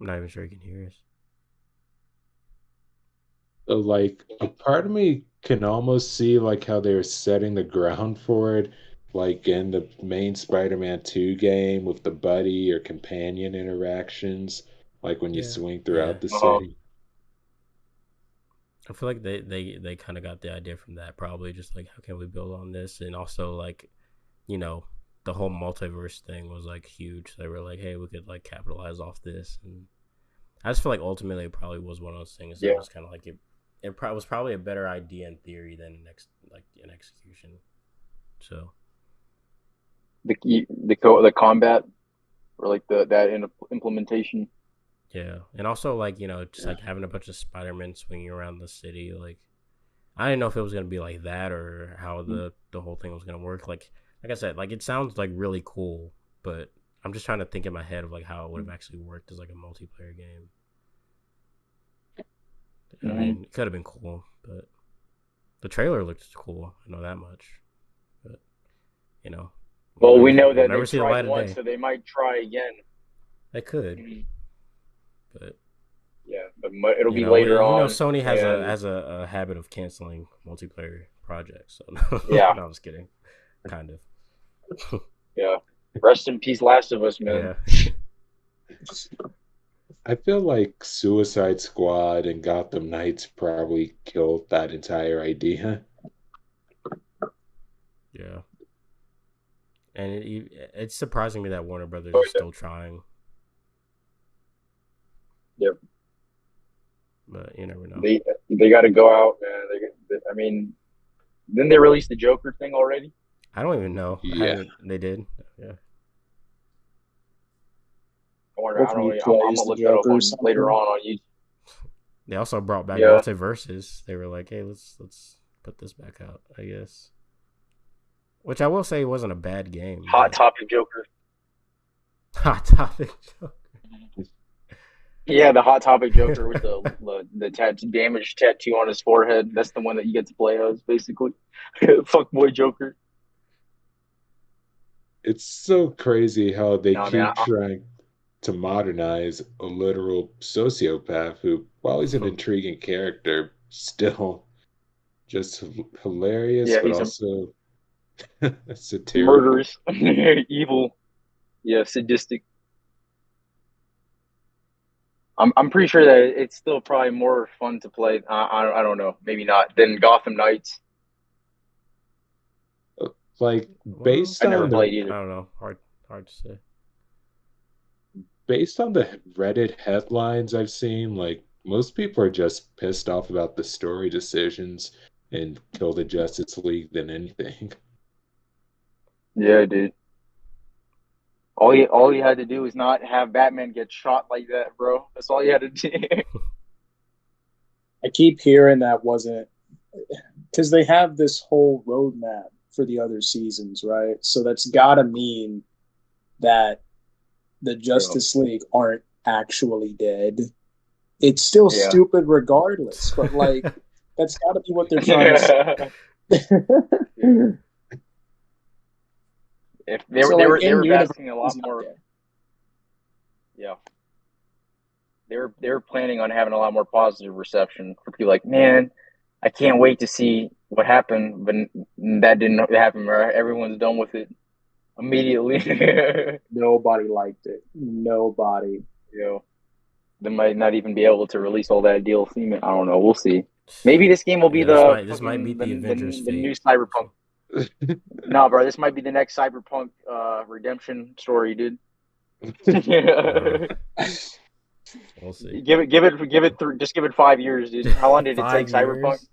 [SPEAKER 1] not even sure you can hear us.
[SPEAKER 4] So, like a part of me can almost see like how they're setting the ground for it, like in the main Spider-Man 2 game with the buddy or companion interactions, like when you
[SPEAKER 1] Yeah,
[SPEAKER 4] swing
[SPEAKER 1] yeah.
[SPEAKER 4] throughout the city.
[SPEAKER 1] I feel like they kind of got the idea from that, probably just like how can we build on this, and also like, you know, the whole multiverse thing was like huge. They were like, hey, we could like capitalize off this, and I just feel like ultimately it probably was one of those things that
[SPEAKER 3] Yeah.
[SPEAKER 1] was kind of like was probably a better idea in theory than in execution. So
[SPEAKER 3] the combat or like that implementation.
[SPEAKER 1] yeah, and also like, you know, just like having a bunch of Spider-Men swinging around the city, like I didn't know if it was gonna be like that or how the whole thing was gonna work. Like I said, like it sounds like really cool, but I'm just trying to think in my head of like how it would have actually worked as like a multiplayer game. I mean, it could have been cool, but the trailer looked cool. I know that much, but you know,
[SPEAKER 3] Well, we know
[SPEAKER 1] we'll
[SPEAKER 3] that
[SPEAKER 1] never
[SPEAKER 3] they've
[SPEAKER 1] see the
[SPEAKER 3] tried
[SPEAKER 1] light of
[SPEAKER 3] once,
[SPEAKER 1] day.
[SPEAKER 3] so they might try again.
[SPEAKER 1] They could, but
[SPEAKER 3] Yeah, but it'll be
[SPEAKER 1] you know,
[SPEAKER 3] later
[SPEAKER 1] you know,
[SPEAKER 3] on.
[SPEAKER 1] Sony has
[SPEAKER 3] and
[SPEAKER 1] a habit of canceling multiplayer projects. So
[SPEAKER 3] yeah,
[SPEAKER 1] no, I'm just kidding, kind of.
[SPEAKER 3] yeah. Rest in peace, Last of Us, man.
[SPEAKER 1] Yeah.
[SPEAKER 4] I feel like Suicide Squad and Gotham Knights probably killed that entire idea.
[SPEAKER 1] Yeah. And it's surprising me that Warner Brothers is still trying.
[SPEAKER 3] Yep.
[SPEAKER 1] But you never know.
[SPEAKER 3] They got to go out, man. I mean, Didn't they release the Joker thing already?
[SPEAKER 1] I don't even know.
[SPEAKER 4] Yeah.
[SPEAKER 1] They did. Yeah.
[SPEAKER 3] Or
[SPEAKER 2] What
[SPEAKER 3] I
[SPEAKER 2] can
[SPEAKER 3] don't
[SPEAKER 2] you
[SPEAKER 3] know.
[SPEAKER 2] play
[SPEAKER 3] I'm
[SPEAKER 2] as
[SPEAKER 3] gonna
[SPEAKER 2] the
[SPEAKER 3] look that up
[SPEAKER 2] Joker or
[SPEAKER 3] on later
[SPEAKER 2] something?
[SPEAKER 3] on YouTube.
[SPEAKER 1] They also brought back
[SPEAKER 3] Yeah.
[SPEAKER 1] Multiverses. They were like, hey, let's put this back out, I guess. Which I will say wasn't a bad game.
[SPEAKER 3] Hot
[SPEAKER 1] but-
[SPEAKER 3] Topic Joker.
[SPEAKER 1] Hot Topic Joker.
[SPEAKER 3] Yeah, the Hot Topic Joker with the damaged tattoo on his forehead. That's the one that you get to play as, basically. Fuckboy Joker.
[SPEAKER 4] It's so crazy how they
[SPEAKER 3] No,
[SPEAKER 4] keep
[SPEAKER 3] man,
[SPEAKER 4] trying to modernize a literal sociopath who, while he's an intriguing character, still just hilarious,
[SPEAKER 3] Yeah,
[SPEAKER 4] but
[SPEAKER 3] he's a
[SPEAKER 4] also satirical.
[SPEAKER 3] murderous, evil, yeah, sadistic. I'm pretty sure that it's still probably more fun to play. I don't know, maybe not than Gotham Knights.
[SPEAKER 4] Like
[SPEAKER 1] Well,
[SPEAKER 4] based
[SPEAKER 3] I never
[SPEAKER 4] on the
[SPEAKER 3] played
[SPEAKER 1] I
[SPEAKER 3] either.
[SPEAKER 1] don't know. Hard to say.
[SPEAKER 4] based on the Reddit headlines I've seen, like most people are just pissed off about the story decisions in Kill the Justice League than anything.
[SPEAKER 3] Yeah, dude. All you had to do is not have Batman get shot like that, bro. That's all you had to do.
[SPEAKER 2] I keep hearing that wasn't because they have this whole roadmap for the other seasons, right? So that's gotta mean that the Justice League aren't actually dead. It's still
[SPEAKER 3] Yeah.
[SPEAKER 2] stupid regardless, but like that's gotta be what they're trying to say.
[SPEAKER 3] If they
[SPEAKER 2] So,
[SPEAKER 3] were
[SPEAKER 2] like,
[SPEAKER 3] they were
[SPEAKER 2] in-universe,
[SPEAKER 3] basking a lot
[SPEAKER 2] he's not
[SPEAKER 3] more.
[SPEAKER 2] dead.
[SPEAKER 3] Yeah. They were planning on having a lot more positive reception for people like, man, I can't wait to see what happened, but that didn't happen, right? Everyone's done with it immediately.
[SPEAKER 2] Nobody liked it. Nobody.
[SPEAKER 3] You know, they might not even be able to release all that DLC. I don't know. We'll see. Maybe this game will be
[SPEAKER 1] Yeah, this might be the Avengers
[SPEAKER 3] the new
[SPEAKER 1] fate.
[SPEAKER 3] Cyberpunk. No, bro, this might be the next Cyberpunk redemption story, dude.
[SPEAKER 1] We'll see.
[SPEAKER 3] Give it just give it 5 years, dude. How long did it take
[SPEAKER 1] 5
[SPEAKER 3] Cyberpunk?
[SPEAKER 1] years?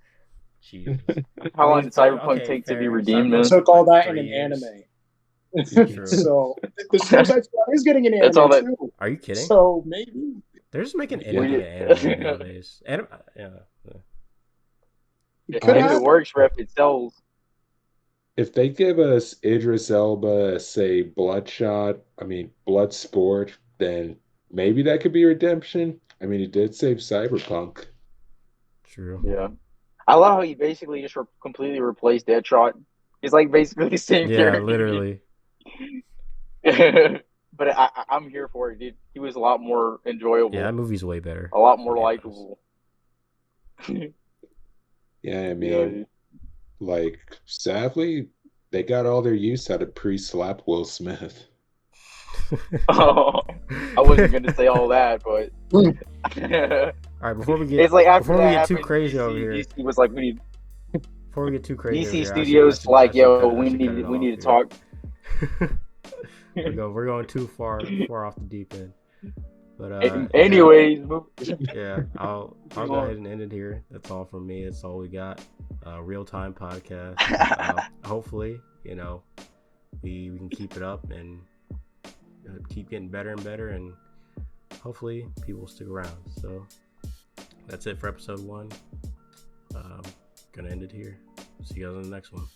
[SPEAKER 1] Jesus.
[SPEAKER 3] How long did Cyberpunk
[SPEAKER 1] okay,
[SPEAKER 3] take to be
[SPEAKER 1] fair.
[SPEAKER 3] redeemed,
[SPEAKER 2] It
[SPEAKER 3] man?
[SPEAKER 2] took all that in
[SPEAKER 1] 3
[SPEAKER 2] an
[SPEAKER 1] years.
[SPEAKER 2] anime.
[SPEAKER 1] True.
[SPEAKER 2] So the Suicide Squad is getting an anime
[SPEAKER 3] That's all that-
[SPEAKER 2] too.
[SPEAKER 1] Are you kidding?
[SPEAKER 2] So maybe
[SPEAKER 1] They're just making
[SPEAKER 4] Yeah.
[SPEAKER 1] anything an anime nowadays. Yeah.
[SPEAKER 2] it could
[SPEAKER 3] If it
[SPEAKER 2] happen.
[SPEAKER 3] works, ref, it sells.
[SPEAKER 4] If they give us Idris Elba, say Bloodsport, then maybe that could be redemption. I mean, he did save Cyberpunk.
[SPEAKER 1] True.
[SPEAKER 3] Yeah, I love how he basically just completely replaced Deadshot. He's like basically the same
[SPEAKER 1] Yeah,
[SPEAKER 3] character.
[SPEAKER 1] literally.
[SPEAKER 3] But I'm here for it, dude. He was a lot more enjoyable.
[SPEAKER 1] Yeah, that movie's way better.
[SPEAKER 3] A lot more
[SPEAKER 1] Yeah,
[SPEAKER 3] likable.
[SPEAKER 4] Yeah, I
[SPEAKER 3] Yeah,
[SPEAKER 4] mean,
[SPEAKER 3] dude.
[SPEAKER 4] like, sadly, they got all their use out of pre-slap Will Smith.
[SPEAKER 3] Oh, I wasn't gonna say all that, but
[SPEAKER 1] All right, before we get
[SPEAKER 3] it's like after
[SPEAKER 1] before we
[SPEAKER 3] that
[SPEAKER 1] get too
[SPEAKER 3] happened,
[SPEAKER 1] crazy
[SPEAKER 3] DC,
[SPEAKER 1] over here,
[SPEAKER 3] DC was like, we need
[SPEAKER 1] before we get too crazy, over
[SPEAKER 3] DC
[SPEAKER 1] here,
[SPEAKER 3] Studios
[SPEAKER 1] I
[SPEAKER 3] like,
[SPEAKER 1] should
[SPEAKER 3] yo,
[SPEAKER 1] cut- I
[SPEAKER 3] we
[SPEAKER 1] should cut it
[SPEAKER 3] need to
[SPEAKER 1] off
[SPEAKER 3] talk.
[SPEAKER 1] here. We're going too far off the deep end. But
[SPEAKER 3] Anyways,
[SPEAKER 1] yeah, I'll go ahead and end it here. That's all from me. That's all we got. Real time podcast. Hopefully, we can keep it up and keep getting better and better, and hopefully people will stick around. So that's it for episode 1. Gonna end it here. See you guys on the next one.